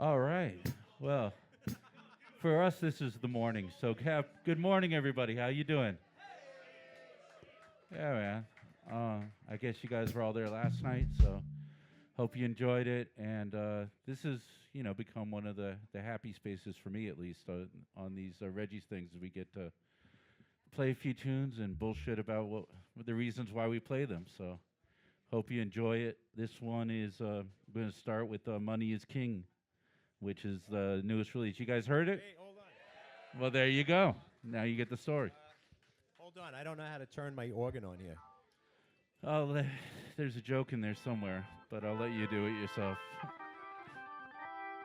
All right. Well, for us, this is the morning. So, good morning, everybody. How you doing? Yeah, man. I guess you guys were all there last night, so hope you enjoyed it. And this has, become one of the happy spaces for me, at least, on these Reggie's things. We get to play a few tunes and bullshit about what the reasons why we play them. So, hope you enjoy it. This one is going to start with "Money Is King," which is the newest release. You guys heard it? Hey, hold on. Well, there you go. Now you get the story. Hold on. I don't know how to turn my organ on here. Oh, there's a joke in there somewhere, but I'll let you do it yourself.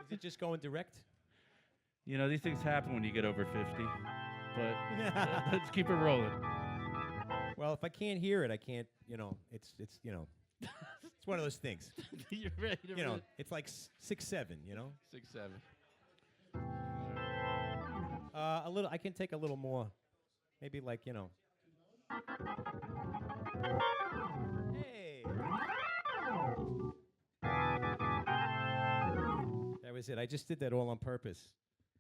Is it just going direct? These things happen when you get over 50, but let's keep it rolling. Well, if I can't hear it, I can't. It's it's one of those things. You're ready to It's like 6-7. 6-7. A little. I can take a little more. Maybe like. Hey. That was it. I just did that all on purpose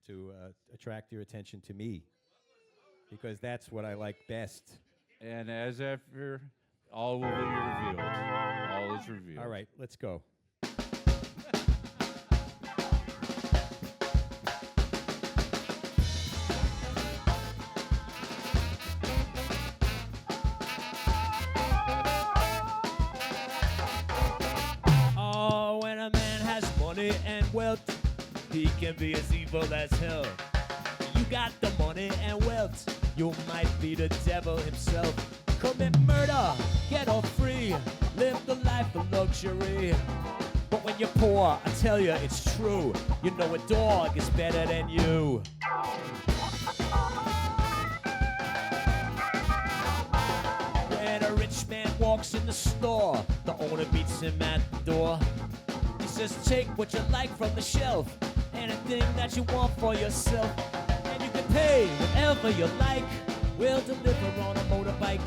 to attract your attention to me, because that's what I like best. And as after, all will be revealed. All is revealed. All right, let's go. Oh, when a man has money and wealth, he can be as evil as hell. You got the money and wealth, you might be the devil himself. Commit murder, get off free, live the life of luxury. But when you're poor, I tell you it's true, you know a dog is better than you. When a rich man walks in the store, the owner meets him at the door. He says, take what you like from the shelf, anything that you want for yourself. And you can pay whatever you like, we'll deliver on a motorbike.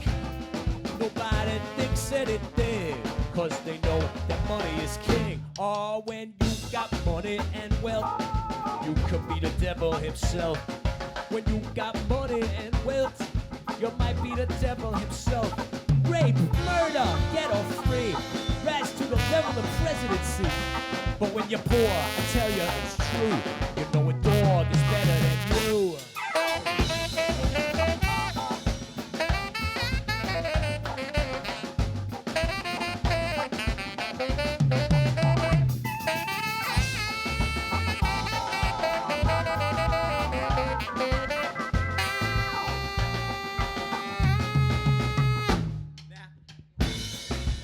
Nobody thinks anything, cause they know that money is king. Or when you got money and wealth, you could be the devil himself. When you got money and wealth, you might be the devil himself. Rape, murder, get off free, rise to the level of presidency. But when you're poor, I tell you it's true, you know a dog is better than you.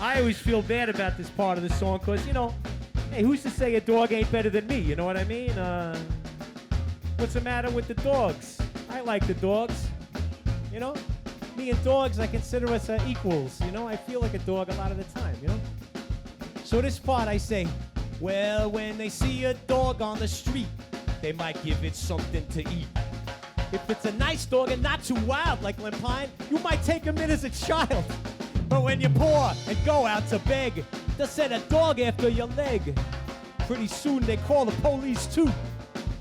I always feel bad about this part of the song because, hey, who's to say a dog ain't better than me? You know what I mean? What's the matter with the dogs? I like the dogs. Me and dogs, I consider us equals. I feel like a dog a lot of the time, So this part I say, well, when they see a dog on the street, they might give it something to eat. If it's a nice dog and not too wild like Limp Pine, you might take him in as a child. But when you're poor and go out to beg, they'll send a dog after your leg. Pretty soon they call the police too.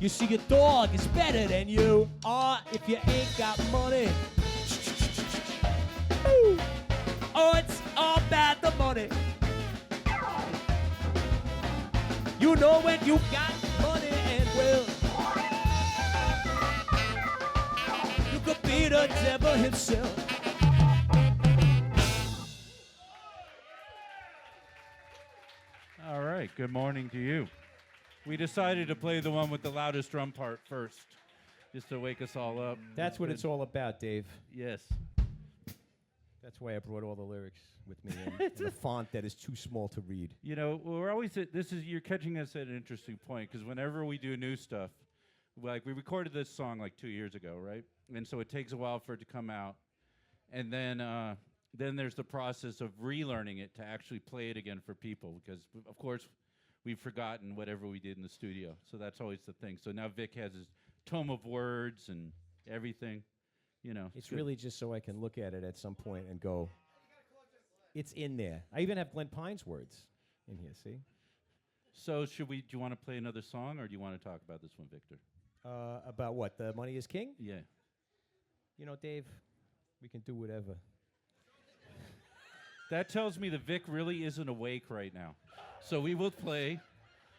You see, your dog is better than you. Or if you ain't got money, oh, it's all about the money. You know when you got money and wealth, you could be the devil himself. All right. Good morning to you. We decided to play the one with the loudest drum part first, just to wake us all up. That's what it's all about, Dave. Yes. That's why I brought all the lyrics with me in a font that is too small to read. We're always you're catching us at an interesting point, because whenever we do new stuff, like we recorded this song like 2 years ago, right? And so it takes a while for it to come out, and then there's the process of relearning it to actually play it again for people, because of course we've forgotten whatever we did in the studio. So that's always the thing. So now Vic has his tome of words and everything. It's really just so I can look at it at some point and go, it's in there. I even have Glenn Pine's words in here, see? So do you want to play another song, or do you want to talk about this one, Victor? About what? The Money is King? Yeah. You know, Dave, we can do whatever. That tells me that Vic really isn't awake right now. So we will play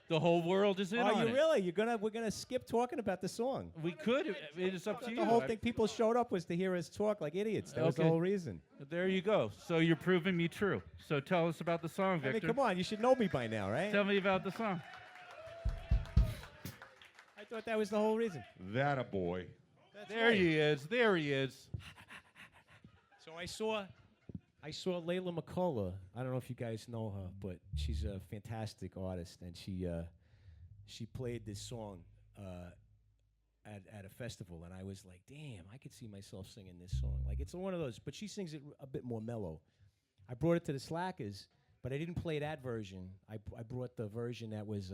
The Whole World Is In on Are It. you really? We're gonna skip talking about the song. We could. It's up to you. The whole thing people showed up was to hear us talk like idiots. That was the Okay. whole reason. There you go. So you're proving me true. So tell us about the song, I Victor. mean, come on, you should know me by now, right? Tell me about the song. I thought that was the whole reason. That a boy. There he is. There he is. So I saw Layla McCullough. I don't know if you guys know her, but she's a fantastic artist, and she played this song at a festival, and I was like, damn, I could see myself singing this song. Like, it's one of those, but she sings it a bit more mellow. I brought it to the Slackers, but I didn't play that version. I brought the version that was,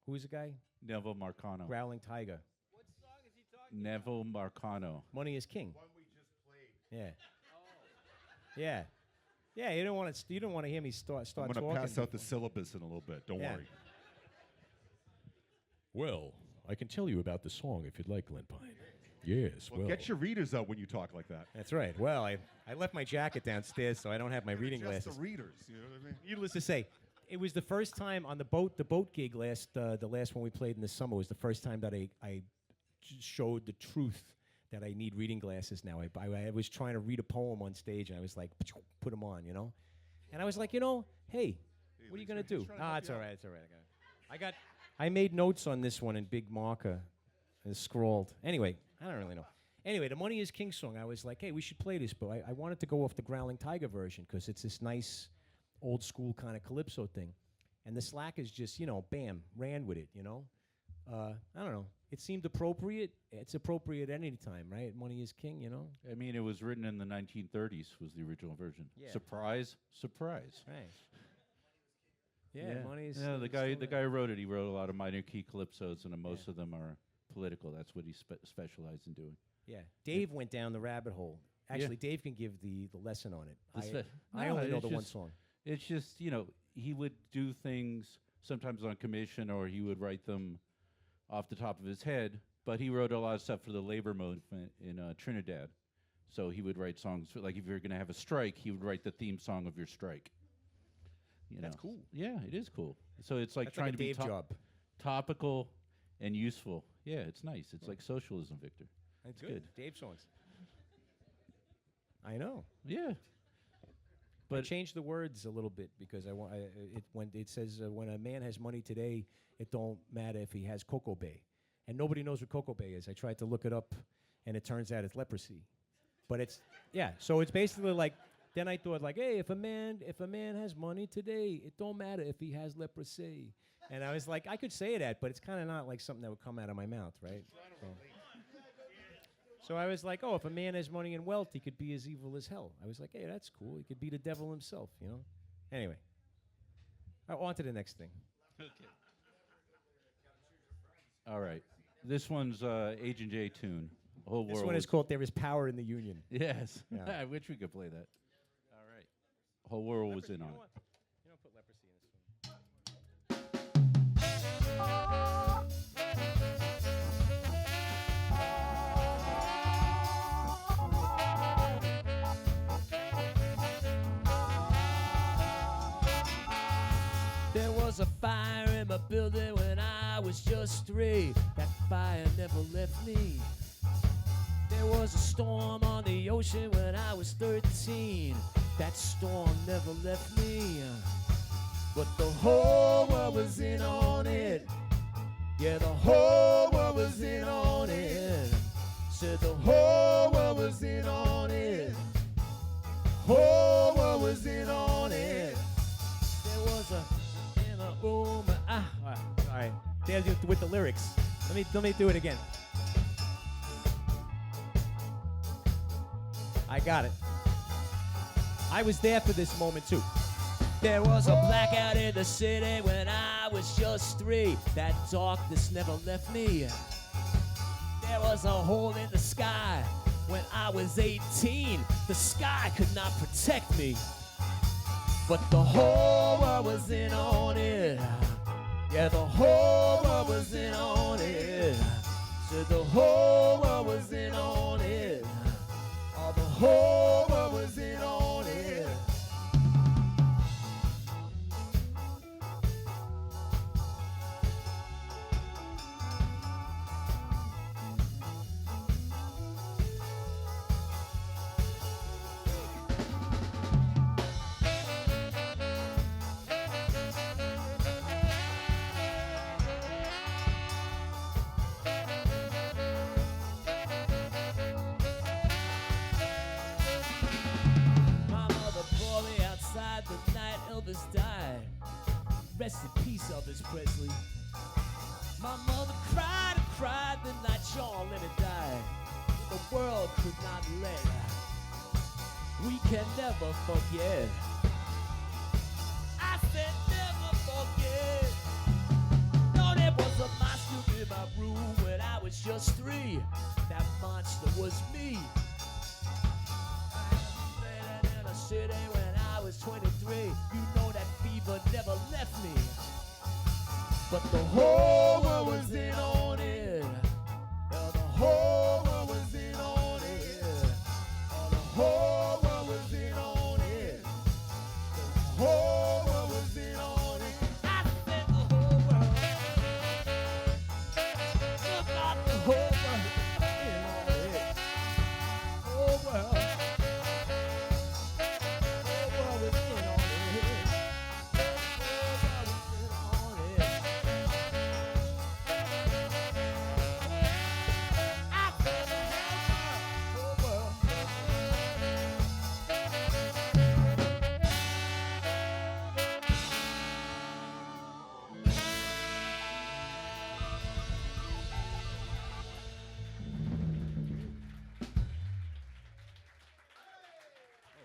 who was the guy? Neville Marcano. Growling Tiger. What song is he talking Neville Marcano. Money is King. One we just played. Yeah. Yeah. Yeah, you don't want to hear me start I'm talking. going to pass out the syllabus in a little bit. Don't Yeah. worry. Well, I can tell you about the song if you'd like, Glen Pine. Yes, Well, well. get your readers out when you talk like that. That's right. Well, I left my jacket downstairs, so I don't have my reading Just glasses. the readers, you know what I mean? Needless to say, it was the first time on the boat gig the last one we played in the summer was the first time that I showed the truth that I need reading glasses now. I was trying to read a poem on stage, and I was like, put them on, you know? And I was like, hey, what are you going to do? It's all right, it's all right. I made notes on this one in big marker and scrawled. Anyway, I don't really know. Anyway, the Money is King song, I was like, hey, we should play this, but I wanted to go off the Growling Tiger version because it's this nice old school kind of calypso thing. And the Slackers just, bam, ran with it, I don't know. It seemed appropriate. It's appropriate at any time, right? Money is King, I mean, it was written in the 1930s, was the original version. Yeah. Surprise, surprise. Right. Yeah, Money is the guy who wrote it, he wrote a lot of minor key calypsos, and most of them are political. That's what he specialized in doing. Yeah. Dave went down the rabbit hole. Actually, Dave can give the lesson on it. I only know the one song. It's just, he would do things sometimes on commission, or he would write them off the top of his head, but he wrote a lot of stuff for the labor movement in Trinidad. So he would write songs, like if you're going to have a strike, he would write the theme song of your strike. That's cool. Yeah, it is cool. So it's like That's trying like a to be Dave job. topical and useful. Yeah, it's nice. It's like socialism, Victor. That's good. Dave songs. I know. Yeah. I But changed the words a little bit because when it says when a man has money today, it don't matter if he has Cocoa Bay, and nobody knows what Cocoa Bay is. I tried to look it up, and it turns out it's leprosy. But it's so it's basically like. Then I thought like, hey, if a man has money today, it don't matter if he has leprosy. And I was like, I could say that, but it's kind of not like something that would come out of my mouth, right? So I was like, oh, if a man has money and wealth, he could be as evil as hell. I was like, hey, that's cool. He could be the devil himself, Anyway, on to the next thing. okay. All right. This one's Agent J tune. Whole This world one is was- called "There Is Power in the Union." Yes. Yeah. I wish we could play that. All right. Whole world was in on it. You don't put leprosy in this one. There was a fire in my building when I was just 3. That fire never left me. There was a storm on the ocean when I was 13. That storm never left me. But the whole world was in on it. Yeah, the whole world was in on it. Said the whole world was in on it. Whole world was in on it. There was a in a room. All right. There's you with the lyrics. Let me do it again. I got it. I was there for this moment too. There was a blackout in the city when I was just 3. That darkness never left me. There was a hole in the sky when I was 18. The sky could not protect me. But the whole world was in on it. Yeah, the whole world was in on it. Said the whole world was in on it. Oh, the whole world was in on it. My mother brought me outside the night Elvis died. Rest in peace, Elvis Presley. My mother cried and cried the night Sean Lennon died. The world could not let her. We can never forget. I said never forget. No, there was a monster in my room when I was just 3. That monster was me. In a city when I was 23. You know that fever never left me. But the whole world was in on it. Yeah, the whole world was in on it. Oh, the whole world was in on it. The whole world was in on it. I said the whole world. Look out, the whole world in on it. Whole world. Whole world was in on it. Whole world was in on it. I said the whole world.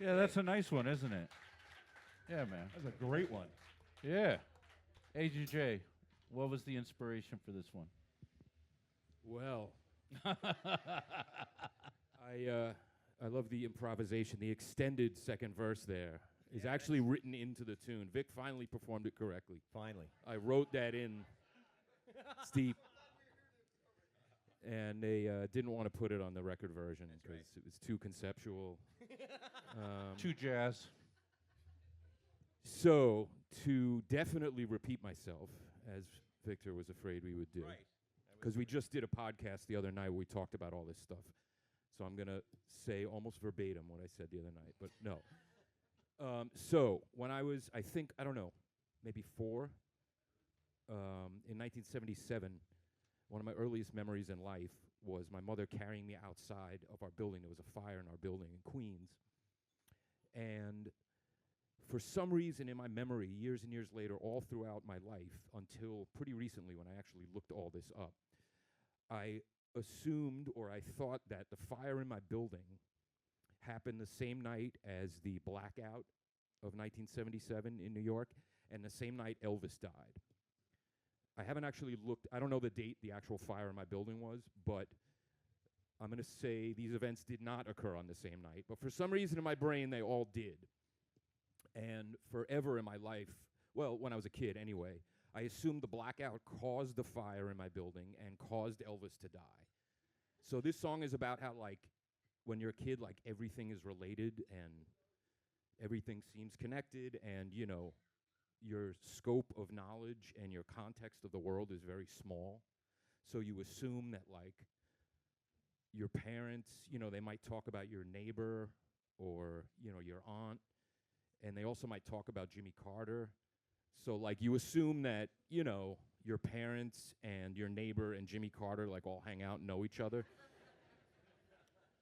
Yeah, that's a nice one, isn't it? Yeah, man. That's a great one. Yeah. AJ, what was the inspiration for this one? Well, I love the improvisation. The extended second verse there is actually written into the tune. Vic finally performed it correctly. Finally. I wrote that in steep, and they didn't want to put it on the record version because it was too conceptual. Two jazz. So, to definitely repeat myself, as Victor was afraid we would do, because we just did a podcast the other night where we talked about all this stuff. So I'm going to say almost verbatim what I said the other night, but no. So when I was, I think, I don't know, maybe 4, in 1977, one of my earliest memories in life was my mother carrying me outside of our building. There was a fire in our building in Queens. And for some reason in my memory, years and years later, all throughout my life, until pretty recently when I actually looked all this up, I assumed or I thought that the fire in my building happened the same night as the blackout of 1977 in New York and the same night Elvis died. I haven't actually looked, I don't know the date the actual fire in my building was, but I'm going to say these events did not occur on the same night, but for some reason in my brain they all did. And forever in my life, well, when I was a kid anyway, I assumed the blackout caused the fire in my building and caused Elvis to die. So this song is about how, like, when you're a kid, like, everything is related and everything seems connected and, you know, your scope of knowledge and your context of the world is very small. So you assume that, like, your parents, you know, they might talk about your neighbor or, you know, your aunt, and they also might talk about Jimmy Carter. So, like, you assume that, you know, your parents and your neighbor and Jimmy Carter, like, all hang out and know each other.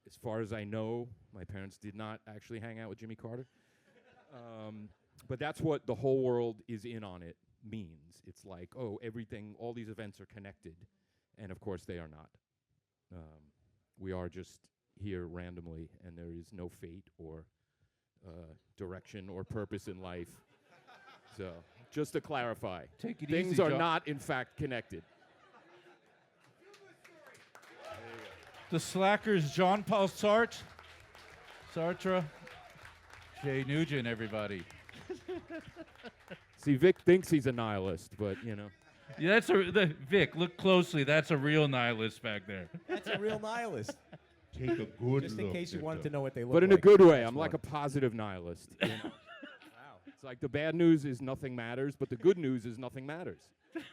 As far as I know, my parents did not actually hang out with Jimmy Carter. But that's what the whole world is in on it means. It's like, oh, everything, all these events are connected. And, of course, they are not. We are just here randomly, and there is no fate or direction or purpose in life. So, just to clarify, Take it things easy, are John. not, in fact, connected. The Slackers, Jean Paul Sartre, Jay Nugent, everybody. See, Vic thinks he's a nihilist, but you know. Yeah, Vic. Look closely. That's a real nihilist back there. That's a real nihilist. Take a good Just in look case you at wanted them. to know what they look But like. in a good way. That's I'm like a one. positive nihilist. You know? Wow. It's like the bad news is nothing matters, but the good news is nothing matters. That's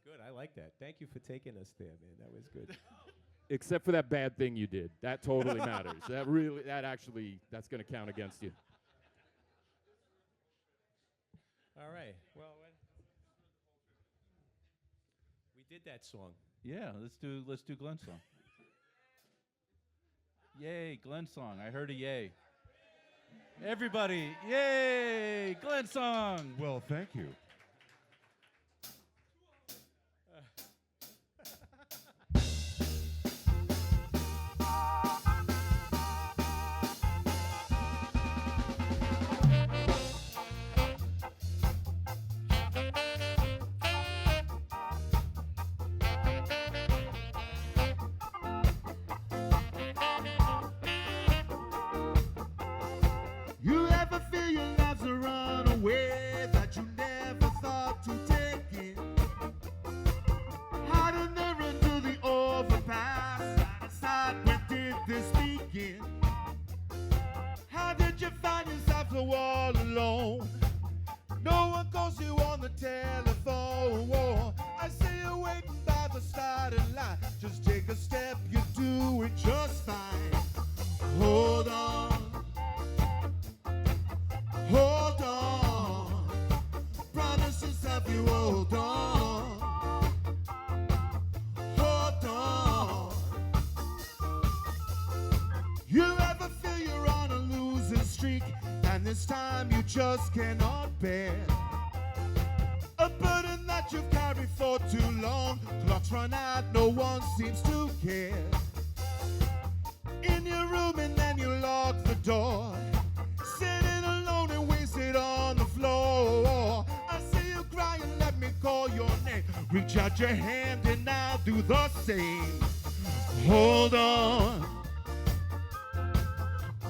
good. I like that. Thank you for taking us there, man. That was good. Except for that bad thing you did. That totally matters. That's going to count against you. All right. Well, we did that song. Yeah, let's do Glenn's song. Yay, Glenn's song. I heard a yay. Everybody, yay, Glenn's song. Well, thank you. You ever feel your lives are run away that you never thought to take in? Hiding there under the overpass, I decide when did this begin? How did you find yourself so all alone? No one calls you on the telephone. I see you waiting by the starting line. Just take a step, you do it just fine. Hold on. Hold on, promise yourself you hold on. Hold on. You ever feel you're on a losing streak, and this time you just cannot bear a burden that you've carried for too long? Clocks run out, no one seems to care. In your room and then you lock the door, sitting alone and wasted on the floor. I see you crying, let me call your name. Reach out your hand and I'll do the same. Hold on.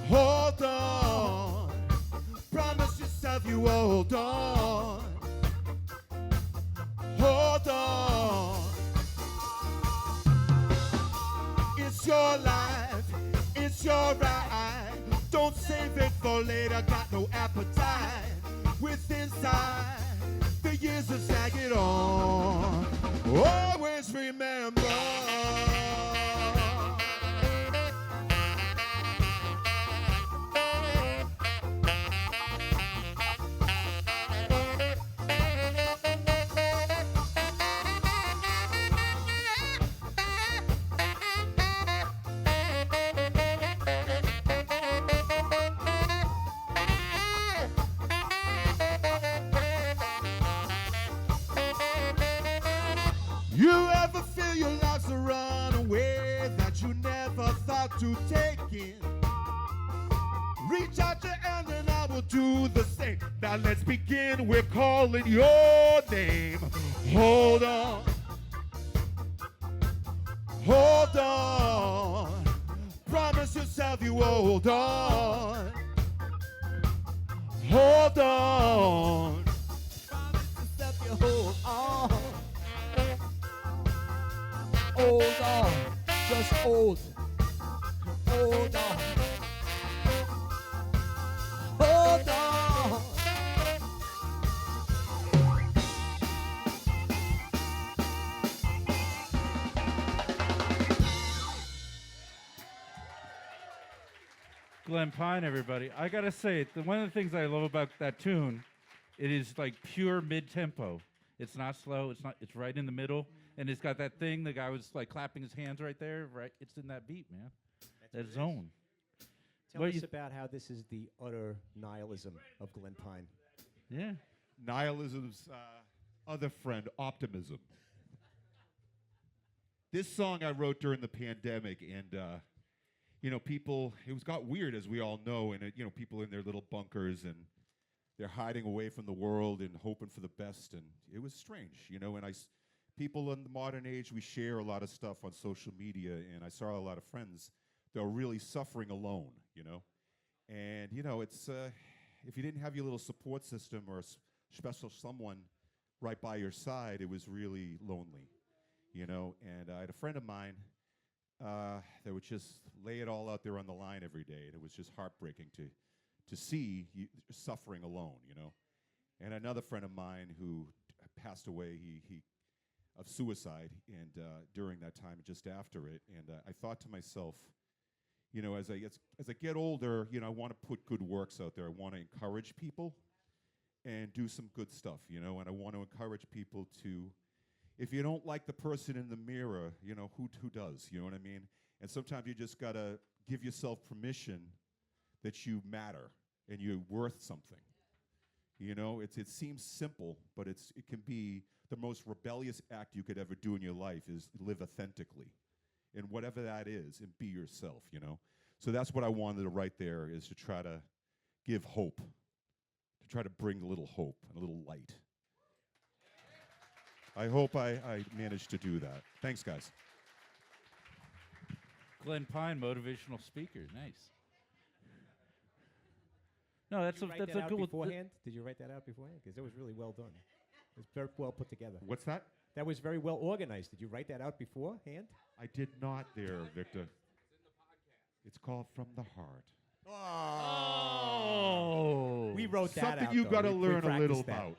Hold on. Promise yourself you hold on. Hold on. It's your life. It's your right. Don't save it for later, got no appetite. With inside, the years have staggered on. Always remember. You ever feel your life's a runaway that you never thought to take in? Reach out your hand and I will do the same. Now let's begin, we're calling your name. Hold on. Hold on. Promise yourself you hold on. Hold on. Promise yourself you hold on. Hold on, just hold. Hold on. Hold on. Glenn Pine, everybody. I gotta say, one of the things I love about that tune, it is like pure mid-tempo. It's not slow. It's right in the middle. And it's got that thing, the guy was like clapping his hands right there, right? It's in that beat, man. That zone. Tell What us you- about how this is the utter nihilism of Glenn Pine. Yeah. Nihilism's other friend, optimism. This song I wrote during the pandemic, and people, got weird, as we all know, and people in their little bunkers, and they're hiding away from the world and hoping for the best, and it was strange, and people in the modern age, we share a lot of stuff on social media, and I saw a lot of friends that were really suffering alone, you know? And, you know, it's, if you didn't have your little support system or a special someone right by your side, it was really lonely, you know? And I had a friend of mine that would just lay it all out there on the line every day, and it was just heartbreaking to see you suffering alone, you know? And another friend of mine who passed away, he of suicide, and during that time, just after it, and I thought to myself, you know, as I get older, you know, I want to put good works out there. I want to encourage people and do some good stuff, you know, and I want to encourage people to, if you don't like the person in the mirror, you know, who does, you know what I mean? And sometimes you just got to give yourself permission that you matter and you're worth something. You know, it seems simple, but it can be the most rebellious act you could ever do in your life is live authentically. And whatever that is, and be yourself, you know? So that's what I wanted to write there, is to try to give hope, to try to bring a little hope and a little light. I hope I managed to do that. Thanks, guys. Glenn Pine, motivational speaker. Nice. No, that's Did you a write that's that a out good beforehand? Did you write that out beforehand? Because it was really well done. It was very well put together. What's that? That was very well organized. Did you write that out beforehand? I did not there, Victor. It's called From the Heart. Oh! We wrote that Something out. you though. got to We learn a little practiced that. about.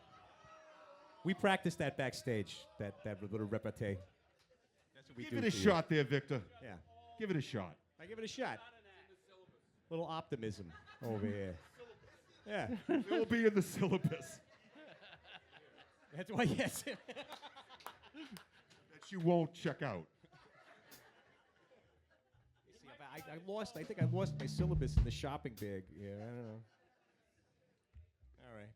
We practiced that backstage, that little repartee. That's what we Give do it a for you. shot there, Victor. Yeah. Give it a shot. I give it a shot. Little optimism over here. Yeah. It will be in the syllabus That's why, yes. that you won't check out. See, I think I lost my syllabus in the shopping bag. Yeah, I don't know. All right.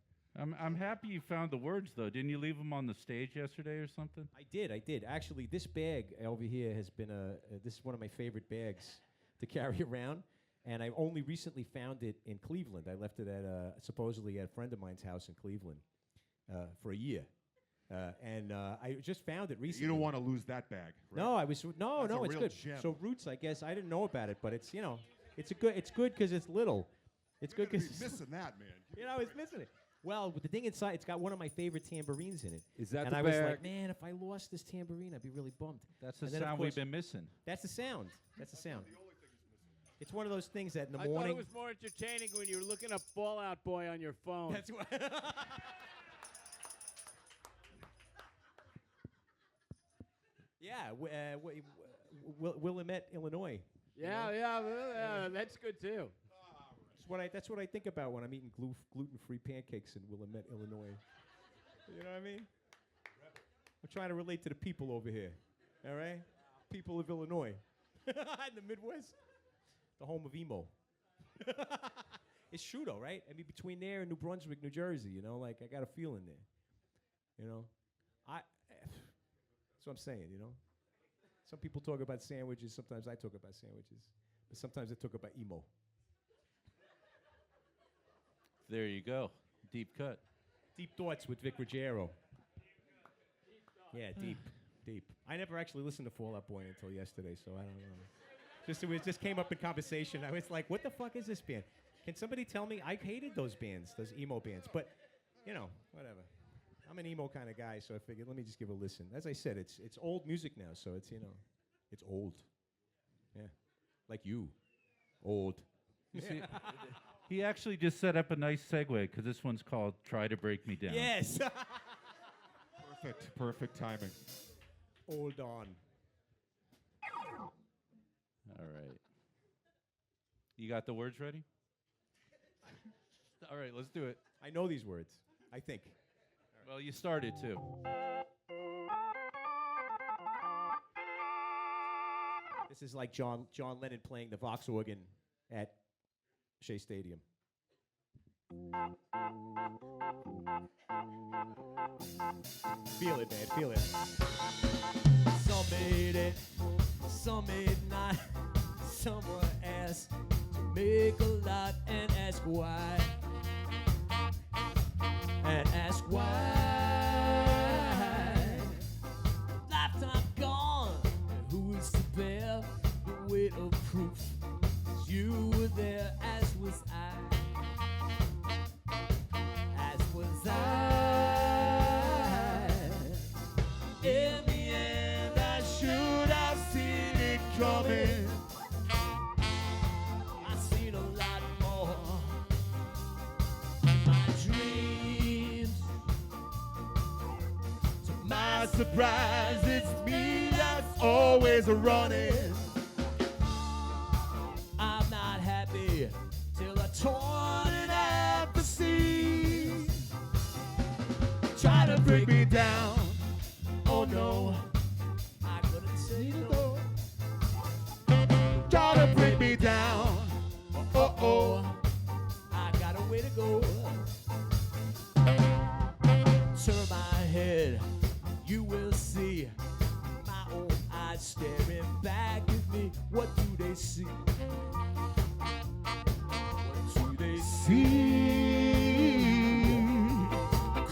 I'm happy you found the words, though. Didn't you leave them on the stage yesterday or something? I did. Actually, this bag over here has been this is one of my favorite bags to carry around. And I only recently found it in Cleveland. I left it at supposedly at a friend of mine's house in Cleveland for a year. And I just found it recently. You don't want to lose that bag. Right? No, That's it's a real good. gem. So Roots, I guess I didn't know about it, but it's it's good because it's little. It's You're good gonna because be missing that, man. I was missing it. Well, with the thing inside, it's got one of my favorite tambourines in it. Is that and the I was bag? like, man, if I lost this tambourine, I'd be really bummed. That's the And then, of sound we've course- been missing. That's the sound. That's the sound. It's one of those things that in the I thought morning. it was more entertaining when you were looking up Fall Out Boy on your phone. That's what. Yeah, Willamette, Illinois. Yeah, that's good too. That's what I think about when I'm eating gluten-free pancakes in Willamette, Illinois. You know what I mean? I'm trying to relate to the people over here. All right, people of Illinois, in the Midwest, the home of emo. It's true though, right? I mean, between there and New Brunswick, New Jersey, you know, like I got a feeling there. You know, that's what I'm saying. You know, some people talk about sandwiches. Sometimes I talk about sandwiches, but sometimes I talk about emo. There you go. Deep cut. Deep Thoughts with Vic Ruggiero. Yeah, deep. I never actually listened to Fall Out Boy until yesterday, so I don't know. It just came up in conversation. I was like, what the fuck is this band? Can somebody tell me? I hated those bands, those emo bands, but, whatever. I'm an emo kind of guy, so I figured let me just give a listen. As I said, it's old music now, so it's old. Yeah, like you, old. You see, he actually just set up a nice segue because this one's called "Try to Break Me Down." Yes. Perfect timing. Hold on. All right. You got the words ready? All right, let's do it. I know these words, I think. Well, you started too. This is like John Lennon playing the Vox organ at Shea Stadium. Feel it, man, feel it. Some made it, some made not. Some were asked to make a lot and ask why. And ask why. surprise, it's me that's always running. I'm not happy till I torn it at the seams. Try to break me down. Oh no, I couldn't say no. try to break me down. Oh oh, I got a way to go. Turn my head, you will see my own eyes staring back at me. What do they see? What do they see.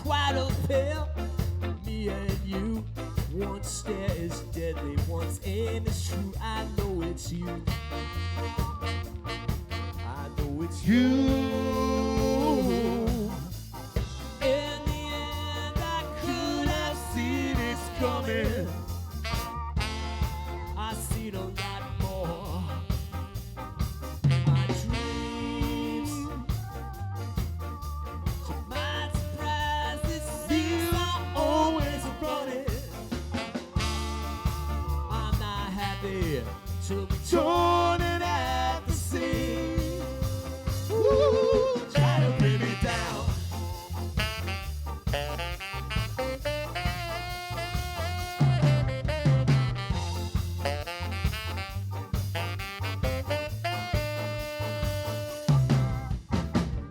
Quite a pair, me and you. One stare is deadly, one's aim is true. I know it's you. I know it's You. In the end, I Could have seen this coming. I seen a lot more. My dreams. To my surprise, this seems I'm always running. I'm not happy till we Torn it at the seams. Ooh, try to bring me down.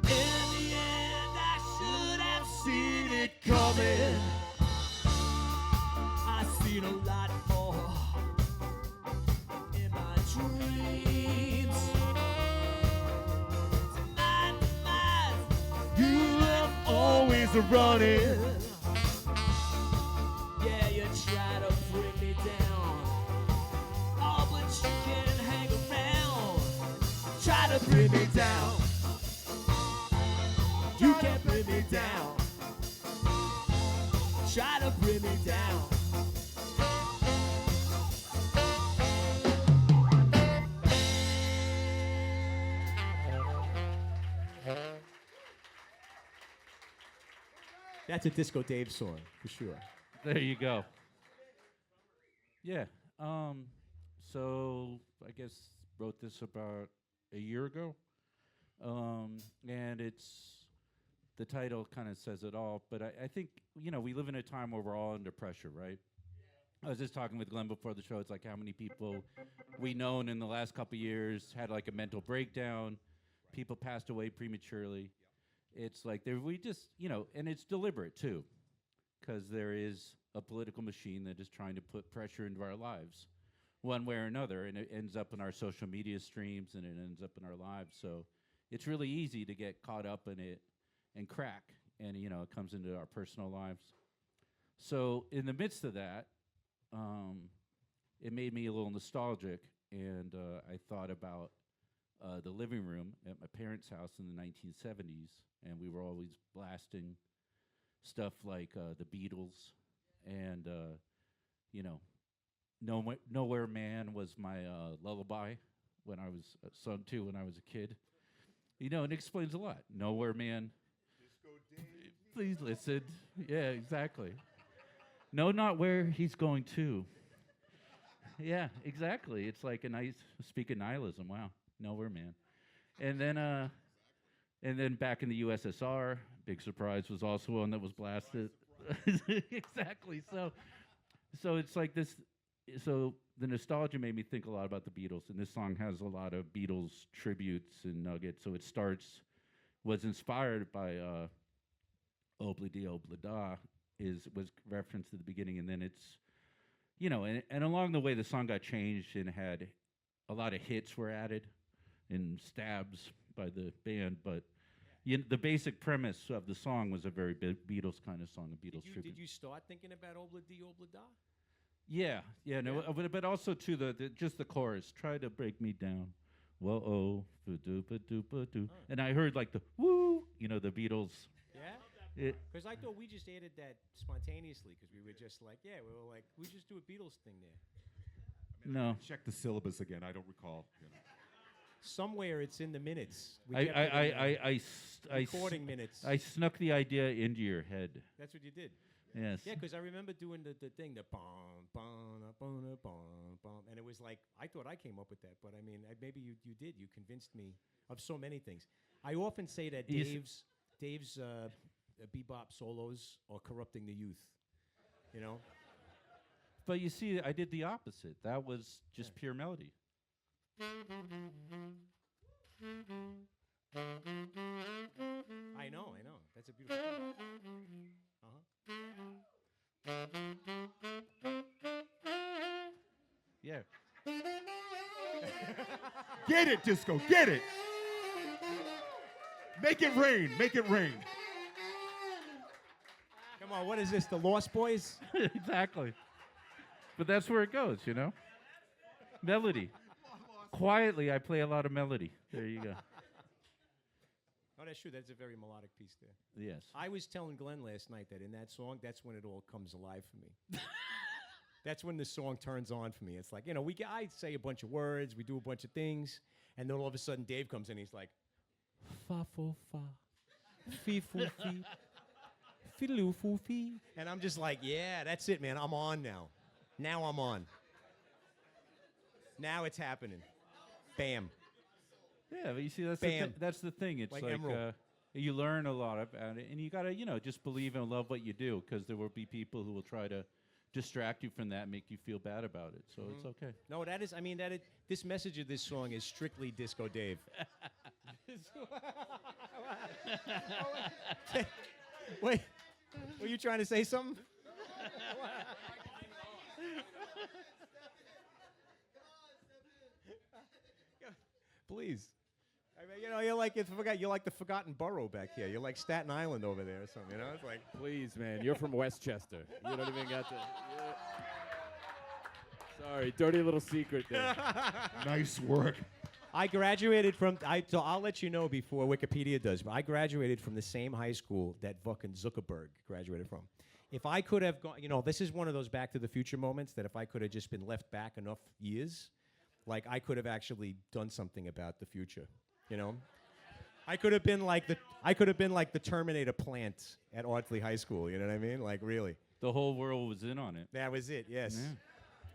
In the end, I should have Seen it coming. I seen a lot more in my dreams. Tonight, You have always running. yeah, you try to bring me down. Oh, but you can't hang around. Try to bring me down. You can't bring me down. Try to bring me down. That's a Disco Dave song, for sure. There you go. Yeah. So I guess wrote this about a year ago. And it's the title kind of says it all. But I think, we live in a time where we're all under pressure, right? I was just talking with Glenn before the show. It's like how many people we known in the last couple of years had like a mental breakdown. People passed away prematurely. It's like we just, and it's deliberate too, because there is a political machine that is trying to put pressure into our lives one way or another, and it ends up in our social media streams and it ends up in our lives. So it's really easy to get caught up in it and crack, and it comes into our personal lives. So in the midst of that, it made me a little nostalgic, and I thought about the living room at my parents' house in the 1970s, and we were always blasting stuff like the Beatles, and Nowhere Man was my lullaby when I was sung to when I was a kid. It explains a lot. Nowhere Man. Please listen. Yeah, exactly. No, not where he's going to. Yeah, exactly. It's like a nice speak of nihilism. Wow, Nowhere Man. And then back in the USSR, Big Surprise was also one that was blasted. Exactly. So it's like this. So the nostalgia made me think a lot about the Beatles, and this song has a lot of Beatles tributes and nuggets. So it was inspired by Obla Di Obla Da, was referenced at the beginning, and then it's, and along the way the song got changed and had a lot of hits were added and stabs by the band, but the basic premise of the song was a very Beatles kind of song, a Beatles tribute. Did you start thinking about Obla Di Obla Da? Yeah, no, but also to just the chorus. Try to break me down. Whoa, ba-doo-ba-doo-ba-doo. And I heard like the woo, the Beatles. Yeah? Because I thought we just added that spontaneously, because we were just like, we just do a Beatles thing there. No. Check the syllabus again. I don't recall. Somewhere it's in the minutes. I Recording minutes. I snuck the idea into your head. That's what you did. Yes. Yeah, because I remember doing the thing, the bum, bum, bum, bum, bum, and it was like, I thought I came up with that, but I mean, maybe you did. You convinced me of so many things. I often say that Dave's bebop solos are corrupting the youth, you know? But you see, I did the opposite. That was just pure melody. I know. That's a beautiful thing. Yeah. Get it, Disco, get it. Make it rain, make it rain. Come on, what is this, the Lost Boys? Exactly. But that's where it goes, you know? Melody. Quietly, I play a lot of melody. There you go. Oh, that's true. That's a very melodic piece there. Yes. I was telling Glenn last night that in that song, that's when it all comes alive for me. That's when the song turns on for me. It's like, you know, I say a bunch of words, we do a bunch of things, and then all of a sudden Dave comes in, he's like, fa fo fa, fee foo fee, fiddle foo fee, and I'm just like, yeah, that's it, man. I'm on now. Now I'm on. Now it's happening. Bam. Yeah, but you see, that's the thing. It's Like like Emerald. you learn a lot about it, and you gotta, you know, just believe and love what you do, because there will be people who will try to distract you from that, and make you feel bad about it. So it's okay. No, that is, I mean, this message of this song is strictly Disco Dave. Wait, were you trying to say something? Please. I mean, you know, you're like the forgotten borough back here. You're like Staten Island over there or something. You know, it's like. Please, man, you're from Westchester. You don't even got to. Sorry, dirty little secret there. Nice work. I graduated from. So I'll let you know before Wikipedia does. But I graduated from the same high school that fucking Zuckerberg graduated from. If I could have gone, you know, this is one of those Back to the Future moments that if I could have just been left back enough years, like I could have actually done something about the future. You know, I could have been like the Terminator plant at Ardsley High School. You know what I mean? Like really. The whole world was in on it. That was it. Yes, Yeah.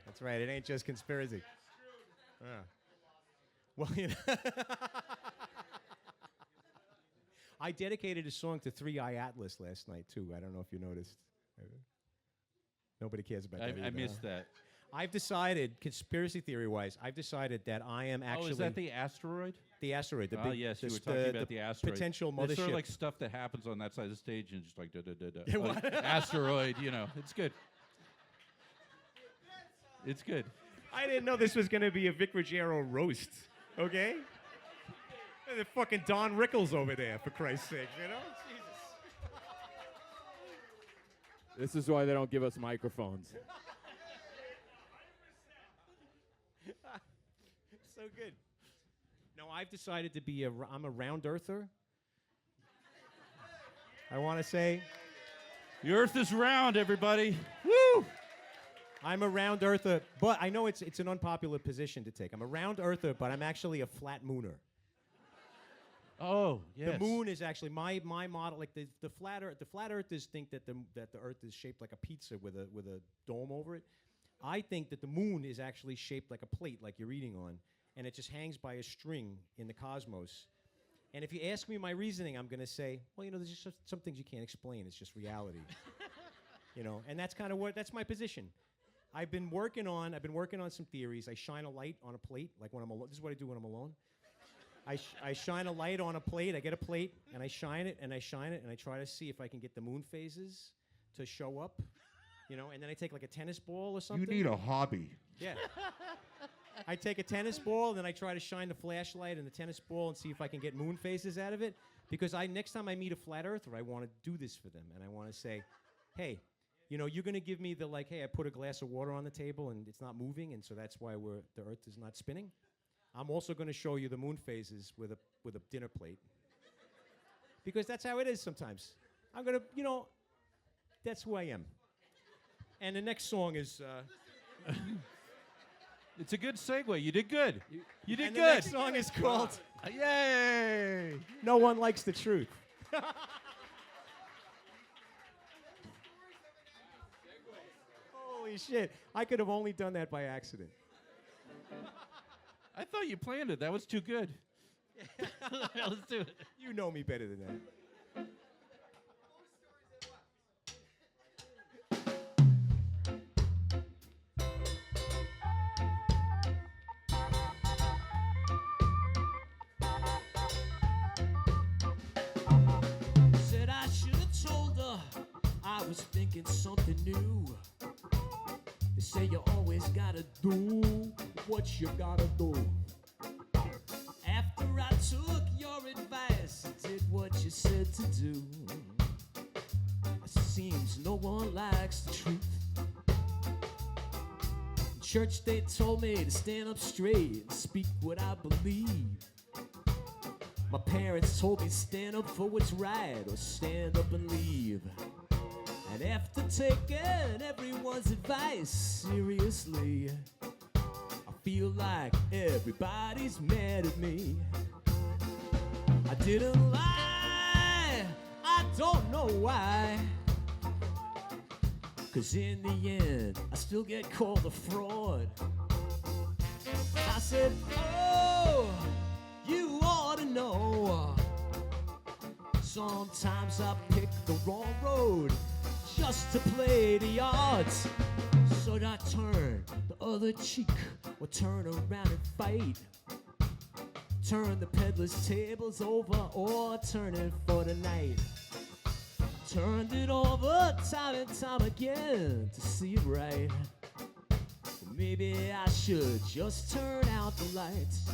That's right. It ain't just conspiracy. Well, you know, I dedicated a song to 3-Eye Atlas last night too. I don't know if you noticed. Nobody cares about that. I missed that. I've decided, conspiracy theory-wise, I've decided that I am actually. Oh, is that the asteroid? The asteroid. The Oh, big, yes, you were the- talking the about the asteroid. potential It's sort mothership. of like stuff that happens on that side of the stage and just like da-da-da-da. Yeah, what? Asteroid, you know, it's good. It's good. I didn't know this was going to be a Vic Ruggiero roast. Okay. The fucking Don Rickles over there, for Christ's sake, you know? Jesus. This is why they don't give us microphones. So good. No, I've decided to be I'm a round earther. I want to say The earth is round, everybody. Woo! I'm a round earther, but I know it's an unpopular position to take. I'm a round earther, but I'm actually a flat mooner. Oh, yes. The moon is actually my model. Like the flat earthers think that the earth is shaped like a pizza with a dome over it. I think that the moon is actually shaped like a plate, like you're eating on, and it just hangs by a string in the cosmos. And if you ask me my reasoning, I'm going to say, well, you know, there's just some things you can't explain. It's just reality. You know, and that's kind of that's my position. I've been working on some theories. I shine a light on a plate, like when I'm alone. This is what I do when I'm alone. I shine a light on a plate. I get a plate, and I shine it, and I shine it, and I try to see if I can get the moon phases to show up. You know, and then I take like a tennis ball or something. You need a hobby. Yeah. I take a tennis ball, and then I try to shine the flashlight in the tennis ball and see if I can get moon phases out of it. Because next time I meet a flat earther, I want to do this for them. And I want to say, hey, you know, you're going to give me the, like, hey, I put a glass of water on the table, and it's not moving, and so that's why the earth is not spinning. I'm also going to show you the moon phases with a dinner plate. Because that's how it is sometimes. I'm going to, you know, that's who I am. And the next song is... It's a good segue. You did good. You did and good. the next song is called Yay! No One Likes the Truth. Holy shit. I could have only done that by accident. I thought you planned it. That was too good. Let's do it. You know me better than that. Said I should have told her I was thinking something new. They say you always gotta do what you gotta do. After I took your advice and did what you said to do, it seems no one likes the truth. In church they told me to stand up straight and speak what I believe. My parents told me stand up for what's right or stand up and leave. And after taking everyone's advice seriously, I feel like everybody's mad at me. I didn't lie, I don't know why. 'Cause in the end, I still get called a fraud. I said, oh, you ought to know. Sometimes I pick the wrong road just to play the odds. So I turn the other cheek or turn around and fight. Turn the peddler's tables over or turn it for the night. Turned it over time and time again to see it right. Maybe I should just turn out the lights.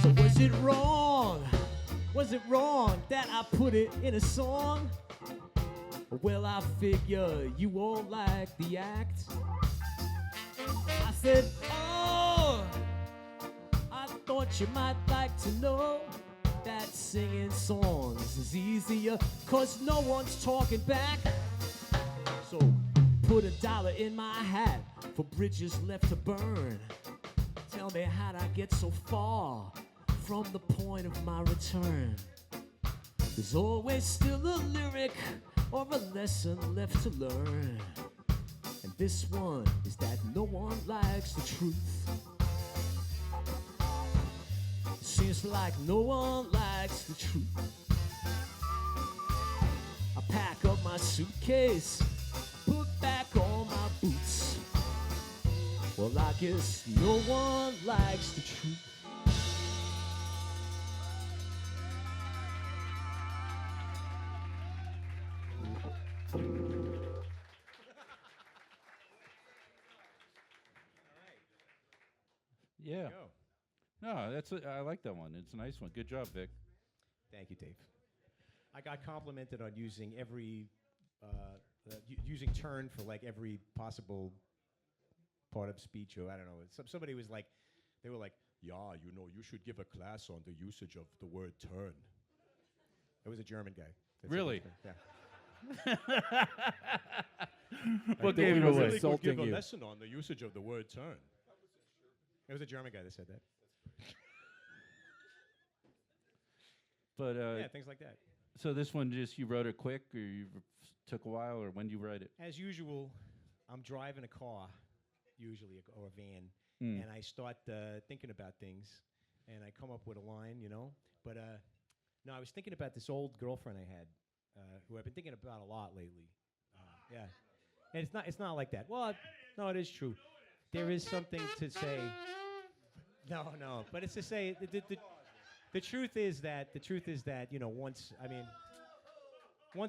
So was it wrong? Was it wrong that I put it in a song? Well, I figure you won't like the act. I said, oh, I thought you might like to know that singing songs is easier 'cause no one's talking back. So put $1 in my hat for bridges left to burn. Tell me how'd I get so far from the point of my return? There's always still a lyric or a lesson left to learn. And this one is that no one likes the truth. It seems like no one likes the truth. I pack up my suitcase, put back all my boots. Well, I guess no one likes the truth. Yeah. No, I like that one. It's a nice one. Good job, Vic. Thank you, Dave. I got complimented on using every, using turn for like every possible part of speech, or I don't know. Somebody was like, they were like, yeah, you know, you should give a class on the usage of the word turn. It was a German guy. that said Really? that. Yeah. What think gave he it was away? insulting give a you. lesson on the usage of the word turn. It was a German guy that said that. But Yeah, things like that. so this one just you wrote it quick, or you took a while, or when did you write it? As usual, I'm driving a car, usually, or a van, Mm. and I start thinking about things, and I come up with a line, you know. But no, I was thinking about this old girlfriend I had, who I've been thinking about a lot lately. Yeah, and it's not like that. Well, no, it is true. There is something to say. No, but it's to say the truth is that you know once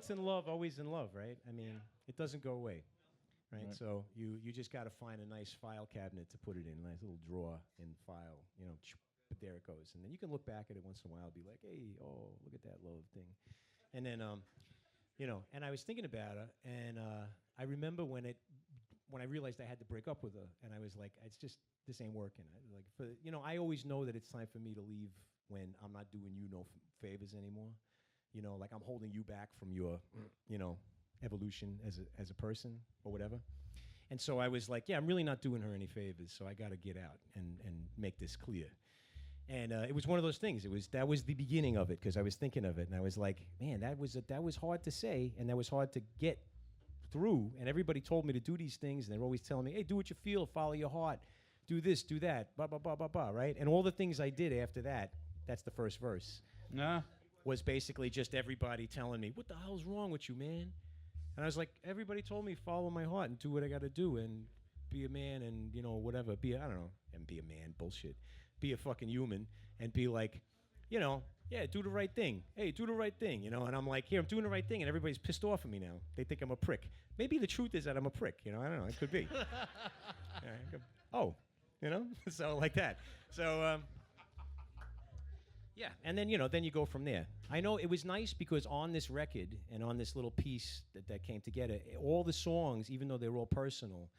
in love, always in love, right? I mean, it doesn't go away. Right? So you just got to find a nice file cabinet to put it in, a nice little drawer in file, you know, but there it goes. And then you can look back at it once in a while and be like, hey, oh, look at that love thing. And then, you know, and I was thinking about her, and I remember when I realized I had to break up with her, and I was like, it's just, this ain't working. I always know that it's time for me to leave when I'm not doing you no favors anymore. You know, like I'm holding you back from your, you know, evolution as a person or whatever. And so I was like, yeah, I'm really not doing her any favors, so I got to get out and make this clear. And it was one of those things. That was the beginning of it, because I was thinking of it, and I was like, man, that was hard to say, and that was hard to get through. And everybody told me to do these things, and they were always telling me, hey, do what you feel, follow your heart, do this, do that, blah, blah, blah, blah, blah, right? And all the things I did after that, that's the first verse, was basically just everybody telling me, what the hell's wrong with you, man? And I was like, everybody told me follow my heart and do what I got to do and be a man and, you know, whatever. I don't know, and be a man, bullshit. Be a fucking human and be like, you know, yeah, do the right thing. Hey, do the right thing, you know. And I'm like, here, I'm doing the right thing, and everybody's pissed off at me now. They think I'm a prick. Maybe the truth is that I'm a prick, you know. I don't know. It could be. You know, so like that. So, yeah, and then, you know, then you go from there. I know it was nice because on this record and on this little piece that came together, all the songs, even though they were all personal,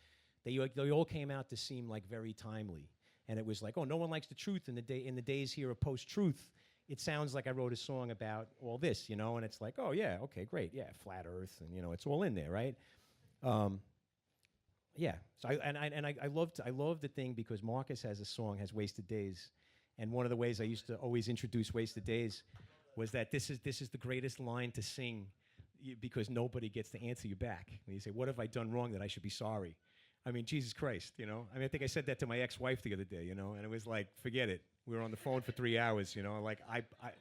they all came out to seem like very timely. And it was like, oh, no one likes the truth in the days here of post-truth. It sounds like I wrote a song about all this, you know, and it's like, oh, yeah, okay, great, yeah, flat earth, and, you know, it's all in there, right? Yeah, so I love the thing because Marcus has a song, has Wasted Days, and one of the ways I used to always introduce Wasted Days was that this is the greatest line to sing because nobody gets to answer you back. And you say, what have I done wrong that I should be sorry? I mean, Jesus Christ, you know? I mean, I think I said that to my ex-wife the other day, you know? And it was like, forget it. We were on the phone for 3 hours, you know? Like,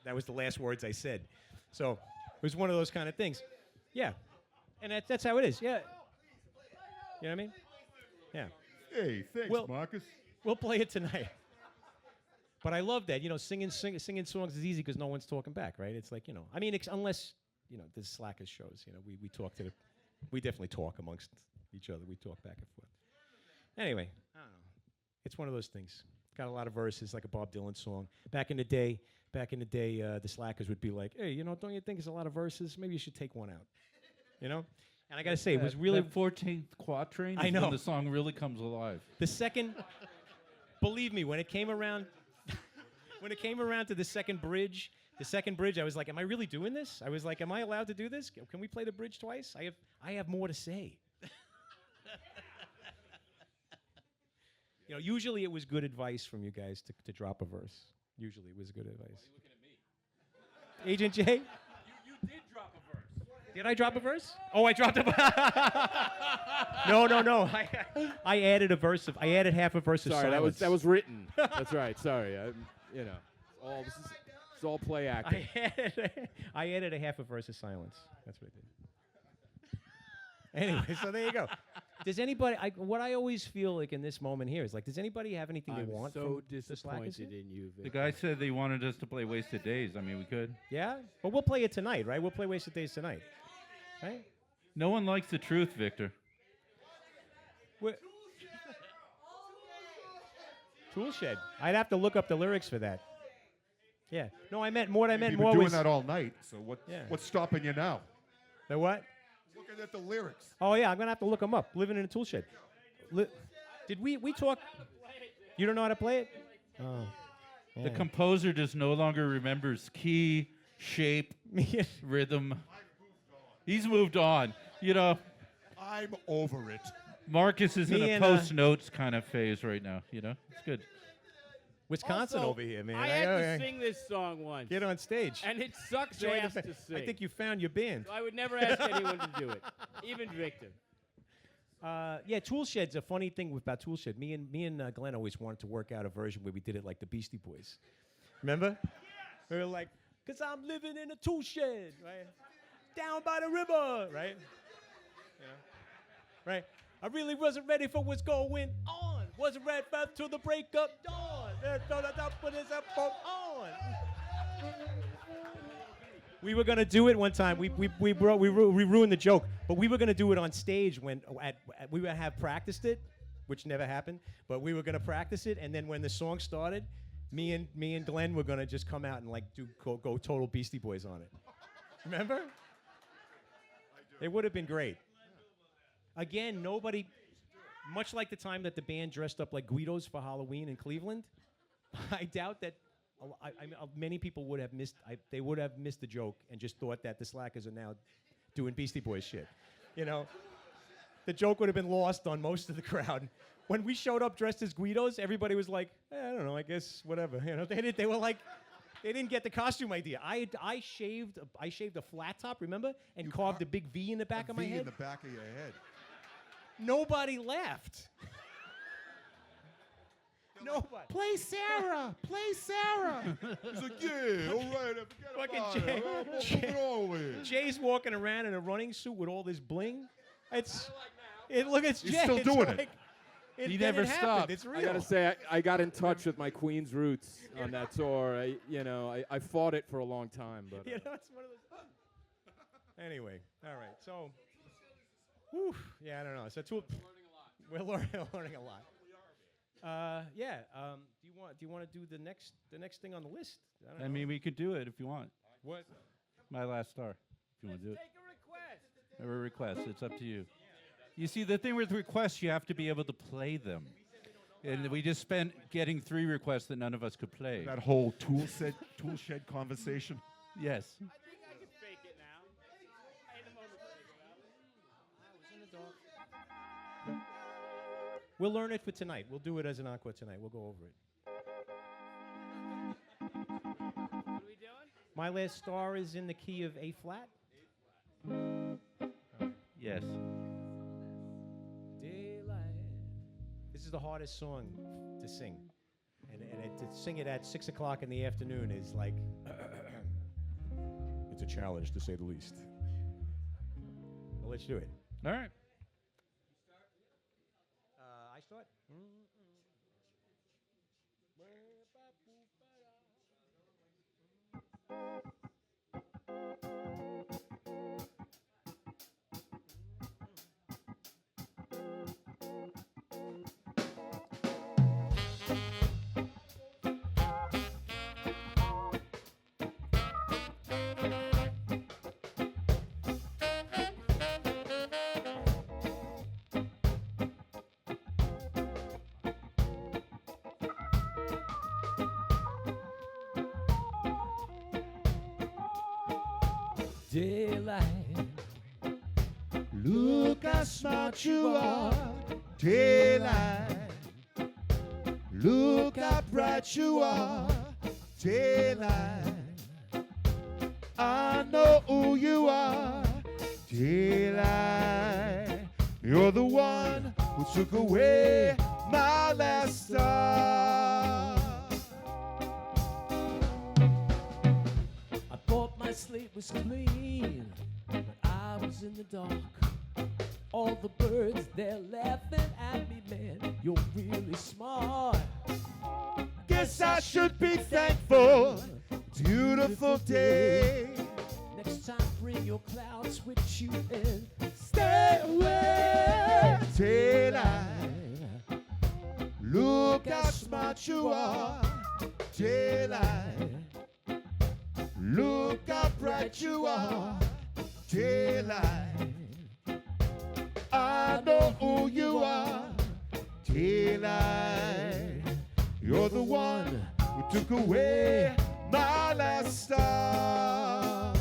that was the last words I said. So it was one of those kind of things. Yeah. And that's how it is, yeah. You know what I mean? Yeah. Hey, thanks, Marcus. We'll play it tonight. But I love that, you know, singing songs is easy because no one's talking back, right? It's like, you know, I mean, unless, you know, there's Slackers shows, you know, we talk we definitely talk amongst each other. We talk back and forth. Anyway, I don't know. It's one of those things. Got a lot of verses, like a Bob Dylan song. Back in the day, the Slackers would be like, hey, you know, don't you think it's a lot of verses? Maybe you should take one out, you know? And I got to say, it was really... That 14th quatrain I is know. when the song really comes alive. The second... Believe me, when it came around... When it came around to the second bridge, I was like, am I really doing this? I was like, am I allowed to do this? Can we play the bridge twice? I have more to say. You know, usually it was good advice from you guys to drop a verse. Usually it was good advice. Why are you looking at me? Agent J? You did drop a verse. Did I drop a verse? Oh, I dropped a verse. No. I added a verse of. I added half a verse of Sorry, silence. that was written. That's right. Sorry. You know, it's all play acting. I added a half a verse of silence. That's what I did. Anyway, so there you go. Does anybody? What I always feel like in this moment here is like, does anybody have anything they want? so from the Slackers disappointed here? in you, The Victor. guy said they wanted us to play Wasted Days. I mean, we could. Yeah, but we'll play it tonight, right? We'll play Wasted Days tonight, right? No one likes the truth, Victor. Tool Shed. I'd have to look up the lyrics for that. Yeah. No, what I meant You've more been was doing that all night, so Yeah. what's stopping you now? the what? Looking at the lyrics. Oh yeah, I'm gonna have to look them up. Living in a tool shed. Did we talk? You don't know how to play it? Oh. The Yeah. composer just no longer remembers key, shape, rhythm. He's moved on. You know, I'm over it. Marcus is in Me a and, post notes kind of phase right now. You know, it's good. Wisconsin Also, over here, man. I had to sing this song once. Get on stage. And it sucks Join the ass fa- to sing. I think you found your band. So I would never ask anyone to do it, even Victor. Yeah, Tool Shed's a funny thing about Tool Shed. Me and Glenn always wanted to work out a version where we did it like the Beastie Boys. Remember? We were like, 'cause I'm living in a tool shed, right? Down by the river, right? You know? Right? I really wasn't ready for what's going on. Wasn't ready till the break up dawn. On. We were gonna do it one time. We ruined the joke, but we were gonna do it on stage when we would have practiced it, which never happened. But we were gonna practice it, and then when the song started, me and Glenn were gonna just come out and like go total Beastie Boys on it. Remember? It would have been great. Again, nobody, much like the time that the band dressed up like Guidos for Halloween in Cleveland, I doubt that many people would have missed. They would have missed the joke and just thought that the Slackers are now doing Beastie Boys shit. You know, the joke would have been lost on most of the crowd. When we showed up dressed as Guidos, everybody was like, I don't know, I guess whatever. You know, they were like, they didn't get the costume idea. I shaved a flat top, remember, and carved a big V in the back of my V head. in the back of your head. Nobody laughed. Nobody. Play Sarah. Play Sarah. He's like, yeah, all right, Fucking forget about Jay- it. Move it over here. Jay's walking around in a running suit with all this bling. Look at Jay. He's still It's doing like, it. He then never it happened. stopped. It's real. I gotta say, I got in touch with my Queens roots on that tour. I fought it for a long time, but You know, it's one of those. Anyway, all right. So, whew, yeah, I don't know. So we're learning a lot. Yeah. Do you want to do the next thing on the list? I don't know. mean, we could do it if you want. What? My Last Star, if you want to do it. Take a request. Or a request. It's up to you. You see, the thing with requests, you have to be able to play them. And we just spent getting 3 requests that none of us could play. That whole tool shed conversation. Yes. I think I can fake it now. I had a moment to think about it. We'll learn it for tonight. We'll do it as an encore tonight. We'll go over it. What are we doing? My Last Star is in the key of A flat. Yes. Daylight. This is the hardest song to sing, and to sing it at 6 o'clock in the afternoon is like it's a challenge to say the least. Well, let's do it. All right. I start. Daylight, Look how smart you are. Daylight. Look how bright you are. Daylight. I know who you are. Daylight. You're the one who took away my last star. I thought my slate was clean, but I was in the dark. All the birds, they're laughing at me, man. You're really smart. Guess I should be thankful. Beautiful day. Next time, bring your clouds with you and stay away. Daylight. Look how smart you are. Daylight. Look how bright you are. Daylight. I know who you are. Daylight. You're the one who took away my last star.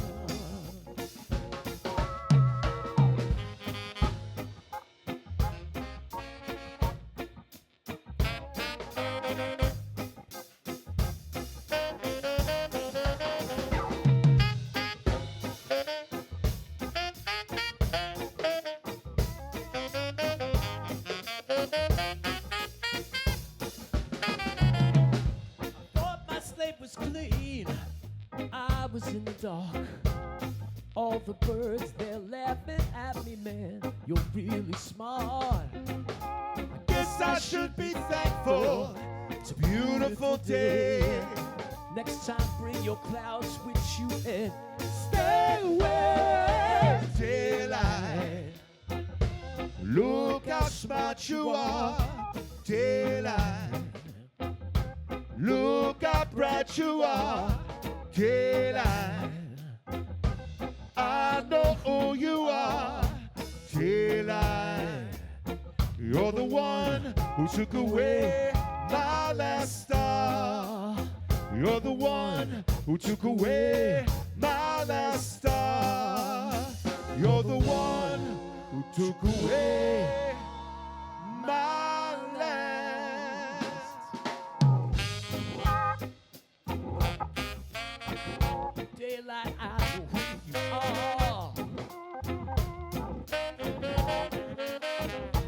Thought my slate was clean. I was in the dark. All the birds, they're laughing at me, man. You're really smart. Guess I should be thankful. It's a beautiful day. Next time, bring your clouds with you and Stay away. Daylight. Look how smart you are. Daylight. Look how bright you are. Daylight. I know who you are. Daylight. You're the one who took away my last star. You're the one who took away my last star. You're the one who took away my last. Daylight, I know who you are.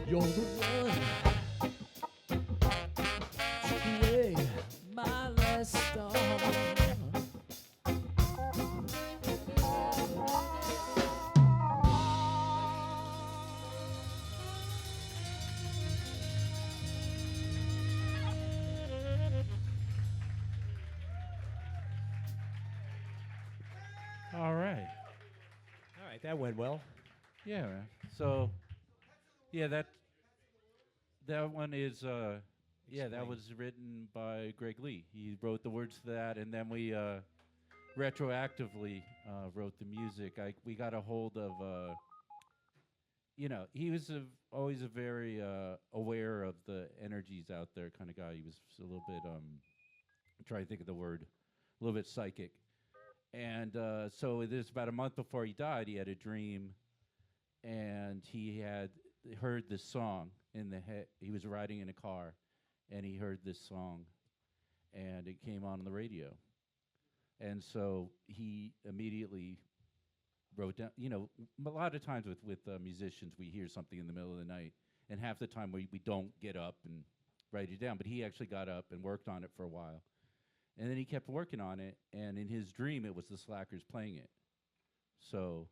You're the one took away my last star. All right. All right, that went well. Yeah, man. So, yeah, that one is that was written by Greg Lee. He wrote the words to that, and then we retroactively wrote the music. We got a hold of he was always a very aware of the energies out there kind of guy. He was a little bit I'm trying to think of the word, a little bit psychic. And so it is about a month before he died, he had a dream, and he had heard this song in the head. He was riding in a car, and he heard this song, and it came on the radio. And so he immediately wrote down, a lot of times with musicians, we hear something in the middle of the night, and half the time we don't get up and write it down. But he actually got up and worked on it for a while. And then he kept working on it, and in his dream, it was the Slackers playing it. So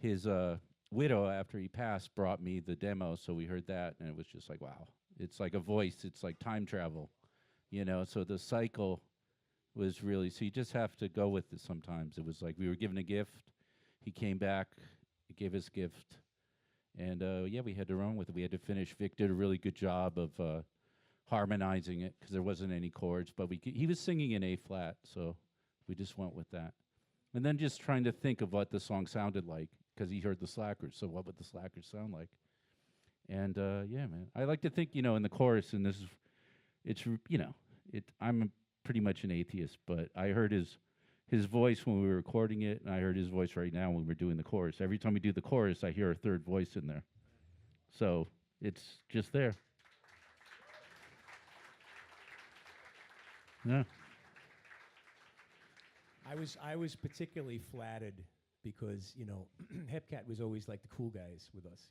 his widow, after he passed, brought me the demo, so we heard that, and it was just like, wow. It's like a voice. It's like time travel, So the cycle was really, so you just have to go with it sometimes. It was like we were given a gift. He came back, he gave us a gift, and, we had to run with it. We had to finish. Vic did a really good job of harmonizing it because there wasn't any chords, but he was singing in A flat, so we just went with that. And then just trying to think of what the song sounded like because he heard the Slackers, so what would the Slackers sound like? And man, I like to think, in the chorus, and I'm pretty much an atheist, but I heard his voice when we were recording it, and I heard his voice right now when we're doing the chorus. Every time we do the chorus, I hear a third voice in there. So it's just there. Yeah. I was particularly flattered because Hepcat was always like the cool guys with us,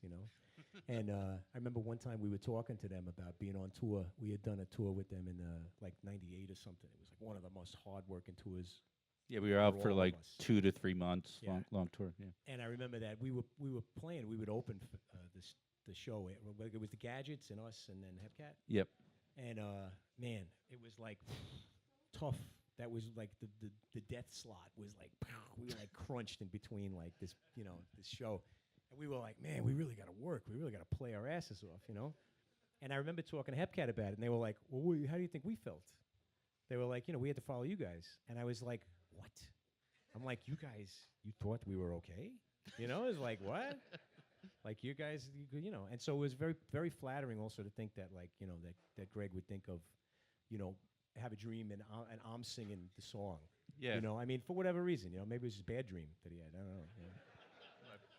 And I remember one time we were talking to them about being on tour. We had done a tour with them in like '98 or something. It was like one of the most hard-working tours. Yeah, we were out for all like of us. 2 to 3 months, Yeah. long tour. Yeah. And I remember that we were playing. We would open the show. It was the Gadgets and us, and then Hepcat. Yep. And man, it was like tough. That was like the death slot was like we were like crunched in between like this this show, and we were like, man, we really got to work. We really got to play our asses off, And I remember talking to Hepcat about it, and they were like, well, how do you think we felt? They were like, we had to follow you guys, and I was like, what? I'm like, you guys, you thought we were okay? It was like, what? Like you guys, and so it was very, very flattering also to think that like, that Greg would think of, have a dream and I'm singing the song. Yeah. I mean, for whatever reason, maybe it was a bad dream that he had. I don't know.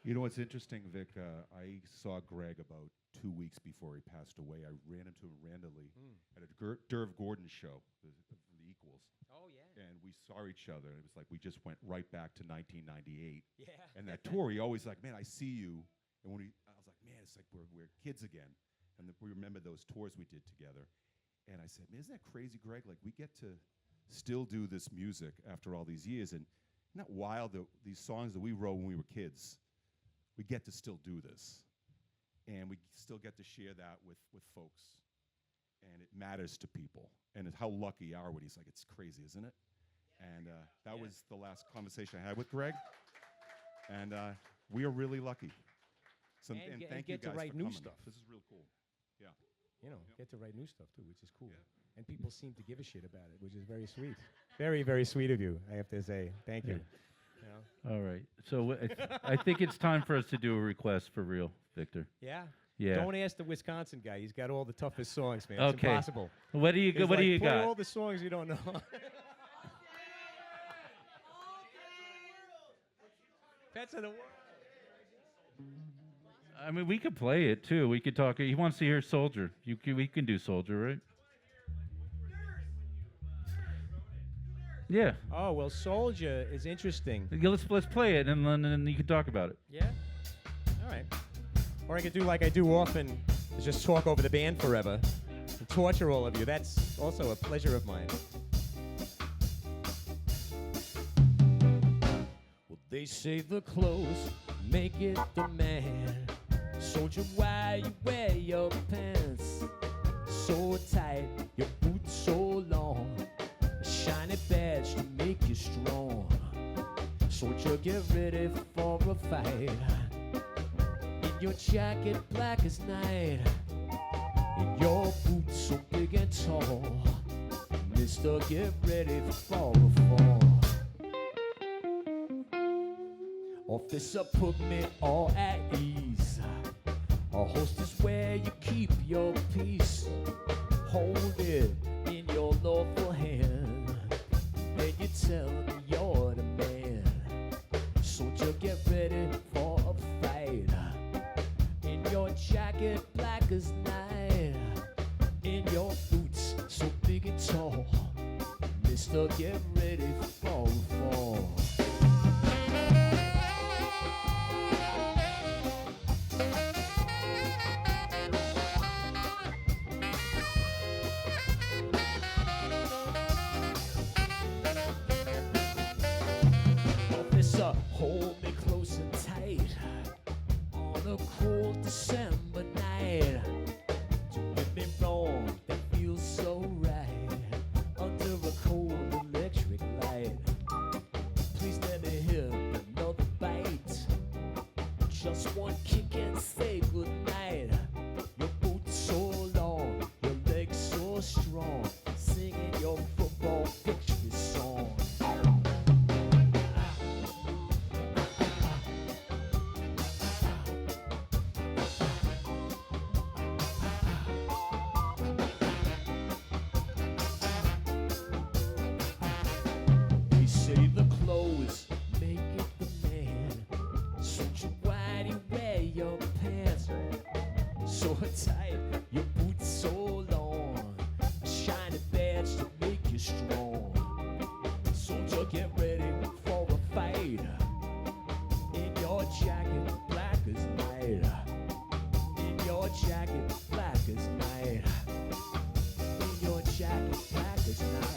You know what's interesting, Vic? I saw Greg about 2 weeks before he passed away. I ran into him randomly at a Derv Gordon show from the Equals. Oh, yeah. And we saw each other. It was like we just went right back to 1998. Yeah. And that tour, he always like, man, I see you. And when I was like, man, it's like we're kids again. And we remember those tours we did together. And I said, man, isn't that crazy, Greg? Like, we get to still do this music after all these years. And isn't that wild that these songs that we wrote when we were kids, we get to still do this. And we still get to share that with folks. And it matters to people. And how lucky are we? He's like, it's crazy, isn't it? And that was the last conversation I had with Greg. And we are really lucky. So, And get- thank and you get to guys write for new coming. stuff. This is real cool. Yeah. Get to write new stuff too, which is cool. Yeah. And people seem to give a shit about it, which is very sweet. Very, very sweet of you, I have to say. Thank you. All right. So I think it's time for us to do a request for real, Victor. Yeah? Yeah. Don't ask the Wisconsin guy. He's got all the toughest songs, man. It's Okay. impossible. What do you He's What do like, you play got? all the songs you don't know. best in the world. I mean, we could play it too. We could talk. He wants to hear Soldier. We can do Soldier, right? Yeah. Oh, well, Soldier is interesting. Yeah, let's play it, and then you can talk about it. Yeah? All right. Or I could do like I do often, is just talk over the band forever and torture all of you. That's also a pleasure of mine. Well, they say the clothes make it the man. Soldier, why you wear your pants so tight, your boots so long, a shiny badge to make you strong. Soldier, get ready for a fight. In your jacket black as night, in your boots so big and tall, Mister, get ready for a fall. Officer, put me all at ease. A host is where you keep your peace. Hold it in your lawful hand. Then you tell me you're the man. Soldier, get ready for a fight. In your jacket black as night, in your boots so big and tall, Mister, get ready for a fall. Hold me close and tight on a cold December night. Don't get me wrong, that feels so right under a cold electric light. Please let me hit another bite. Just one kick and say goodnight. Your boots so long, your legs so strong, singing your football victory song. Tight, your boots so long, a shiny badge to make you strong. Soldier, get ready for a fight. In your jacket, black as night. In your jacket, black as night. In your jacket, black as night.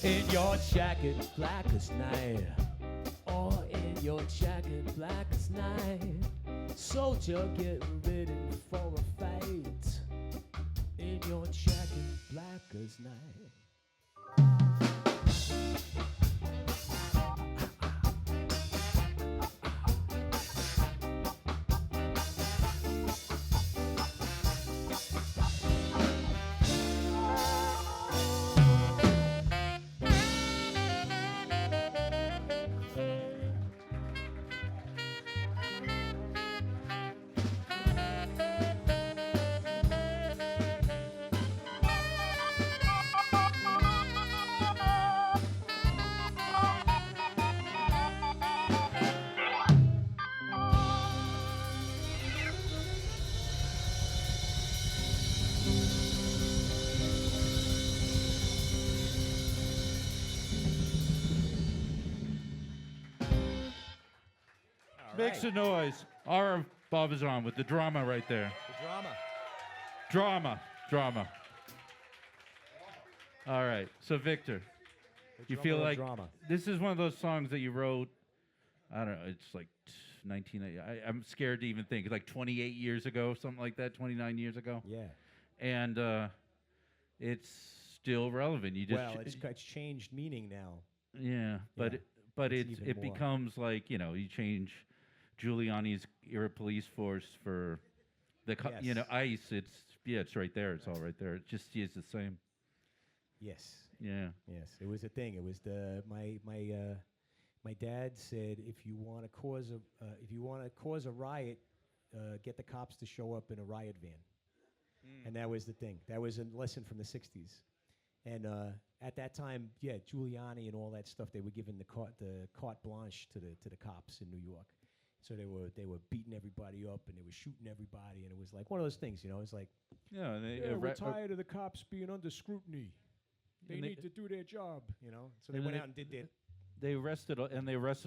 In your jacket, black as night. Oh, in your jacket, black as night. Soldier, get ready for a fight. In your jacket, black as night. Make some noise. Our Bob is on with the drama right there. The drama. Drama. All right. So, Victor, you feel like this is one of those songs that you wrote, I don't know, it's like 1980. I'm scared to even think. Like 28 years ago, something like that, 29 years ago. Yeah. And it's still relevant. You just Well, it's changed meaning now. Yeah, but Yeah, it even more. becomes like, you know, you change Giuliani's era police force for the Yes. ICE. It's right there. It's all right there. It just is the same. Yes. Yeah. Yes, it was a thing. It was my dad said if you want to cause a riot, get the cops to show up in a riot van, and that was the thing. That was a lesson from the '60s, and at that time, yeah, Giuliani and all that stuff, they were giving the carte blanche to the cops in New York. So they were beating everybody up and they were shooting everybody, and it was like one of those things, It's like, Yeah. we're tired of the cops being under scrutiny. They need to do their job, So they And went they- out and did their. They arrested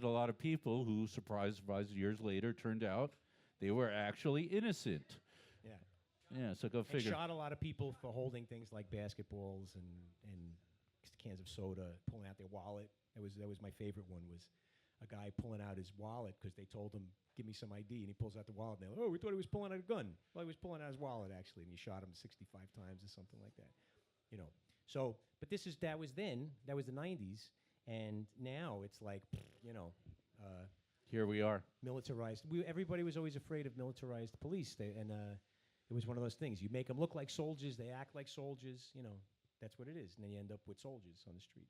a lot of people who, surprise, years later, turned out they were actually innocent. Yeah. Yeah. So go And figure. shot a lot of people for holding things like basketballs and cans of soda, pulling out their wallet. That was my favorite one. Was a guy pulling out his wallet because they told him, "Give me some ID," and he pulls out the wallet. And they're like, "Oh, we thought he was pulling out a gun." Well, he was pulling out his wallet actually, and you shot him 65 times or something like that. So, but that was then. That was the '90s, and now it's like, Here we are. militarized. Everybody was always afraid of militarized police, it was one of those things. You make them look like soldiers, they act like soldiers. That's what it is, and then you end up with soldiers on the street.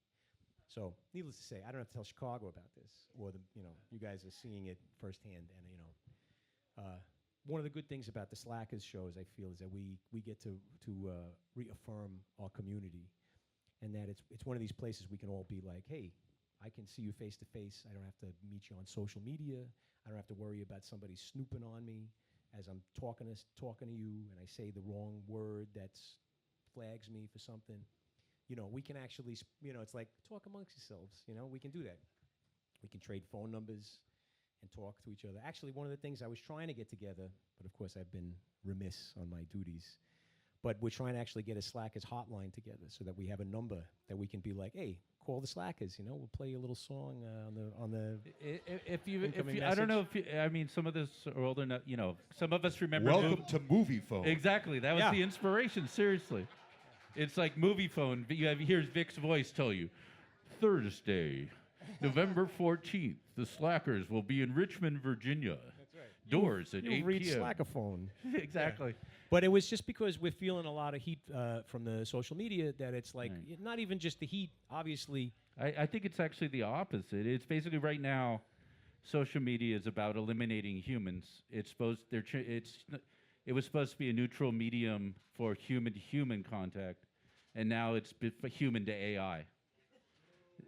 So, needless to say, I don't have to tell Chicago about this, or you guys are seeing it firsthand. And one of the good things about the Slackers shows, I feel, is that we get to reaffirm our community, and that it's one of these places we can all be like, hey, I can see you face to face. I don't have to meet you on social media. I don't have to worry about somebody snooping on me as I'm talking to you, and I say the wrong word that flags me for something. We can actually, it's like talk amongst yourselves. We can do that. We can trade phone numbers and talk to each other. Actually, one of the things I was trying to get together, but of course I've been remiss on my duties, but we're trying to actually get a Slackers hotline together so that we have a number that we can be like, hey, call the Slackers. We'll play a little song on the. Incoming I don't know message. I mean, some of this are older enough. Some of us remember. Welcome to Movie Phone. Exactly. That was Yeah. the inspiration. Seriously, it's like movie phone. Here's Vic's voice tell you, Thursday, November 14th, the Slackers will be in Richmond, Virginia. That's right. Doors at 8 read p.m. Slackaphone. Exactly. But it was just because we're feeling a lot of heat from the social media that it's like Right. not even just the heat. Obviously, I think it's actually the opposite. It's basically right now, social media is about eliminating humans. It was supposed to be a neutral medium for human-to-human contact, and now it's human to AI.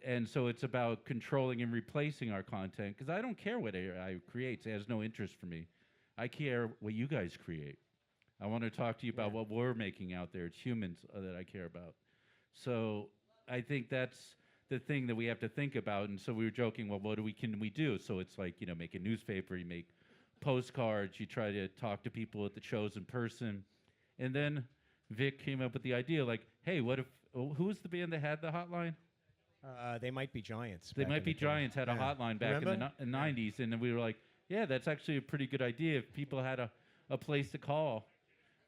And so it's about controlling and replacing our content, because I don't care what AI creates. It has no interest for me. I care what you guys create. I want to talk to you about what we're making out there. It's humans that I care about. So I think that's the thing that we have to think about. And so we were joking, well, what can we do? So it's like, make a newspaper, you make postcards, you try to talk to people at the shows in person. And then Vic came up with the idea, like, hey, what if, who was the band that had the hotline? They Might Be Giants. They back Might in Be the day. Giants had a hotline back Remember? in the 90s. And then we were like, yeah, that's actually a pretty good idea. If people had a place to call,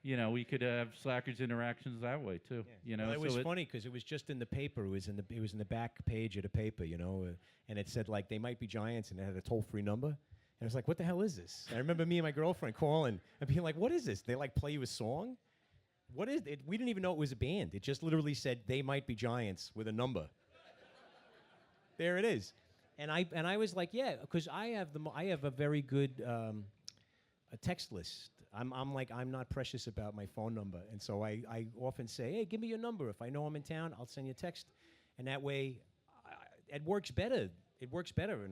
we could have Slackers interactions that way too. Well, it was funny because it was just in the paper. It was in the back page of the paper, and it said like They Might Be Giants, and it had a toll-free number. And I was like, what the hell is this? And I remember me and my girlfriend calling and being like, what is this? They like play you a song? What is it? We didn't even know it was a band. It just literally said They Might Be Giants with a number. There it is. And I was like, yeah, because I have a very good a text list. I'm not precious about my phone number, and so I often say, hey, give me your number. If I know I'm in town, I'll send you a text, and that way, it works better. It works better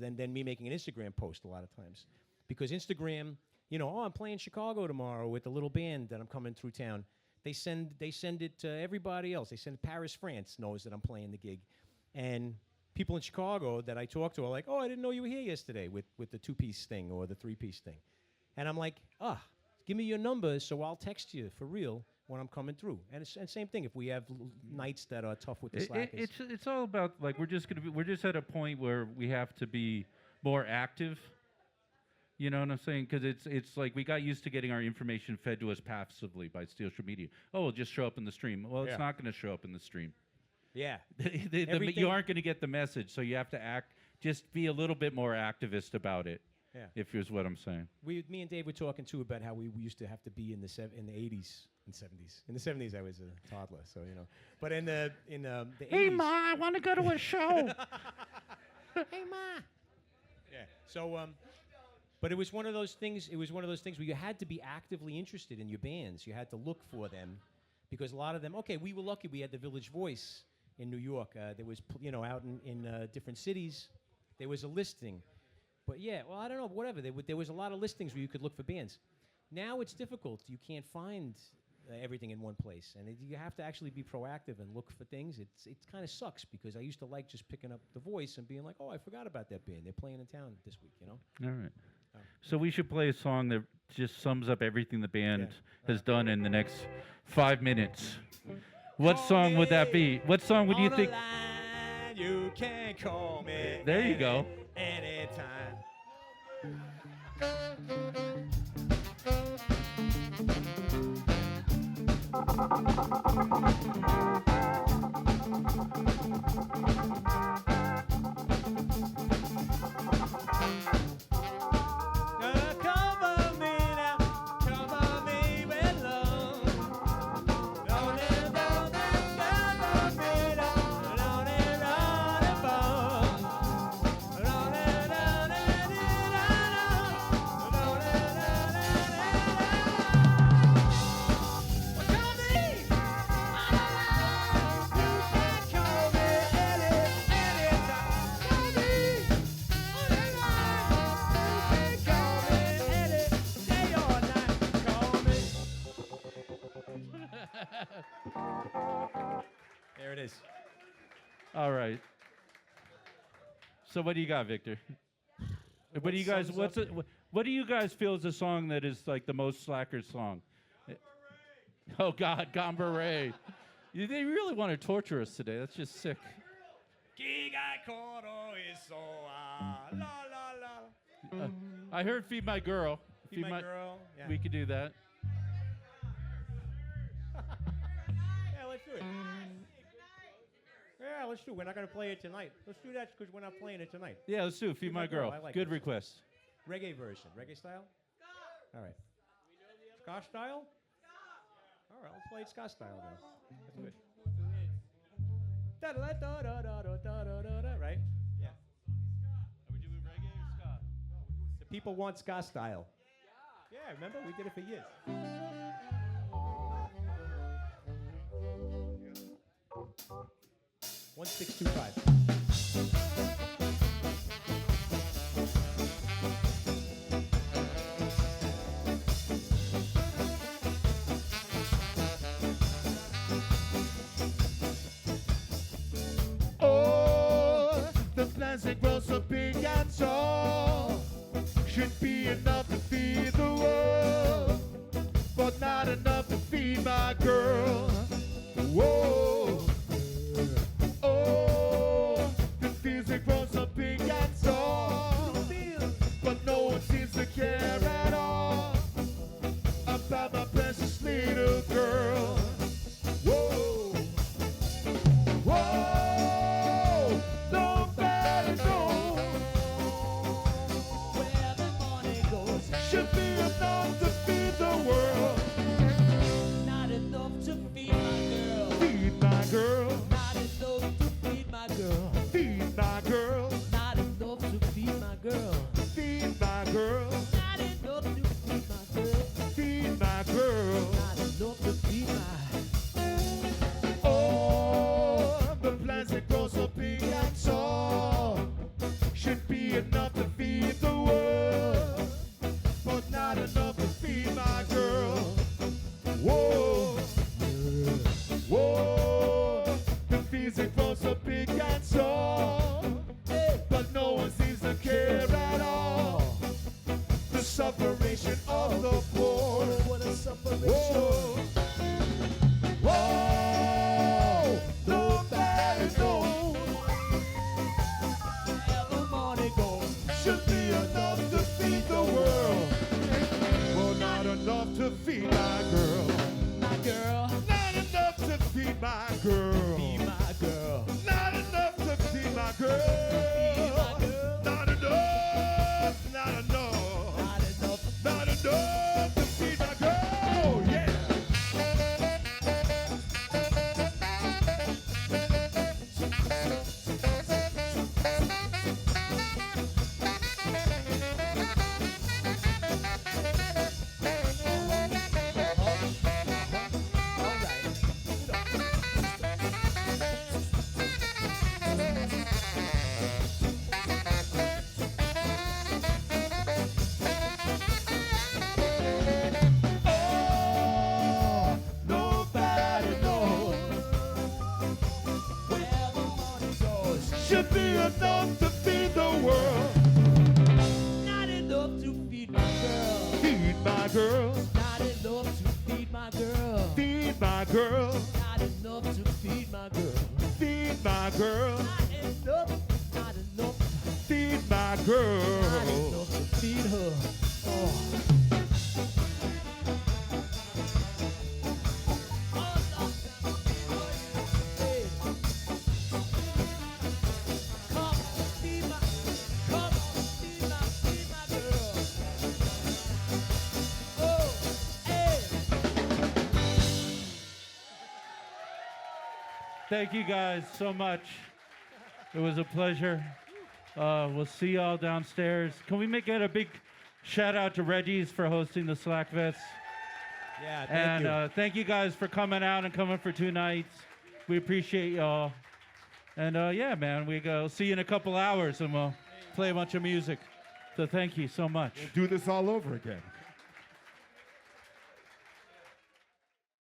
than me making an Instagram post a lot of times, because Instagram, I'm playing Chicago tomorrow with a little band that I'm coming through town. They send it to everybody else. They send it. Paris, France knows that I'm playing the gig, and people in Chicago that I talk to are like, oh, I didn't know you were here yesterday with the 2-piece thing or the 3-piece thing. And I'm like, give me your number so I'll text you for real when I'm coming through. And same thing if we have nights that are tough with the Slackers. It's all about, like, we're just at a point where we have to be more active. You know what I'm saying? Because it's like we got used to getting our information fed to us passively by social media. Oh, it'll just show up in the stream. Well, it's not going to show up in the stream. Yeah. You aren't going to get the message, so you have to just be a little bit more activist about it. Yeah. If here's what I'm saying. Me and Dave were talking too about how we used to have to be in the 80s and 70s. In the 70s, I was a toddler, so you know. But in the 80s. Hey Ma, I want to go to a show. Hey Ma. Yeah. So but it was one of those things. It was one of those things where you had to be actively interested in your bands. You had to look for them, because a lot of them. Okay, we were lucky. We had the Village Voice in New York. There was, out in different cities, there was a listing. But yeah, well, I don't know, whatever. There was a lot of listings where you could look for bands. Now it's difficult. You can't find everything in one place, and you have to actually be proactive and look for things. It kind of sucks, because I used to like just picking up the Voice and being like, oh, I forgot about that band. They're playing in town this week, All right. So we should play a song that just sums up everything the band has done in the next 5 minutes. What song would that be? What song would you think? You can call me. There you go. Anytime. There it is. All right. So what do you got, Victor? What do you guys? What do you guys feel is a song that is like the most Slackers song? Oh God, Gamba Ray. They really want to torture us today. That's just sick. I heard "Feed My Girl." Feed My Girl. Yeah. We could do that. Yeah, let's do it. Yeah, let's do it. We're not going to play it tonight. Let's do that because we're not playing it tonight. Yeah, let's do it. "Feed My Girl." I like Good this. request. Reggae version. Reggae style? All right. Ska style? All right, let's play it ska style then. That's good. Right? Yeah. Are we doing reggae or ska? The people want ska style. Yeah, remember? We did it for years. 1625. Oh, the plants that grow so big and tall should be enough to feed the world, but not enough to feed my girl. Whoa. Oh, the fields that grow so big and tall, but no one seems to care at all about my precious little girl. Whoa. Whoa, nobody knows where the money goes. Should be enough to feed the world, not enough to feed my girl. Feed my girl. Not enough to feed my girl. Feed my girl. Not enough to feed my girl. Feed my girl. Not enough. Not enough. Feed my Not girl. enough to feed her. Oh. Thank you guys so much. It was a pleasure. We'll see y'all downstairs. Can we make it a big shout out to Reggies for hosting the Slackfest? Yeah, thank And you. thank you guys for coming out and coming for 2 nights. We appreciate y'all. And yeah, man, we go see you in a couple hours and we'll play a bunch of music. So thank you so much. Do this all over again.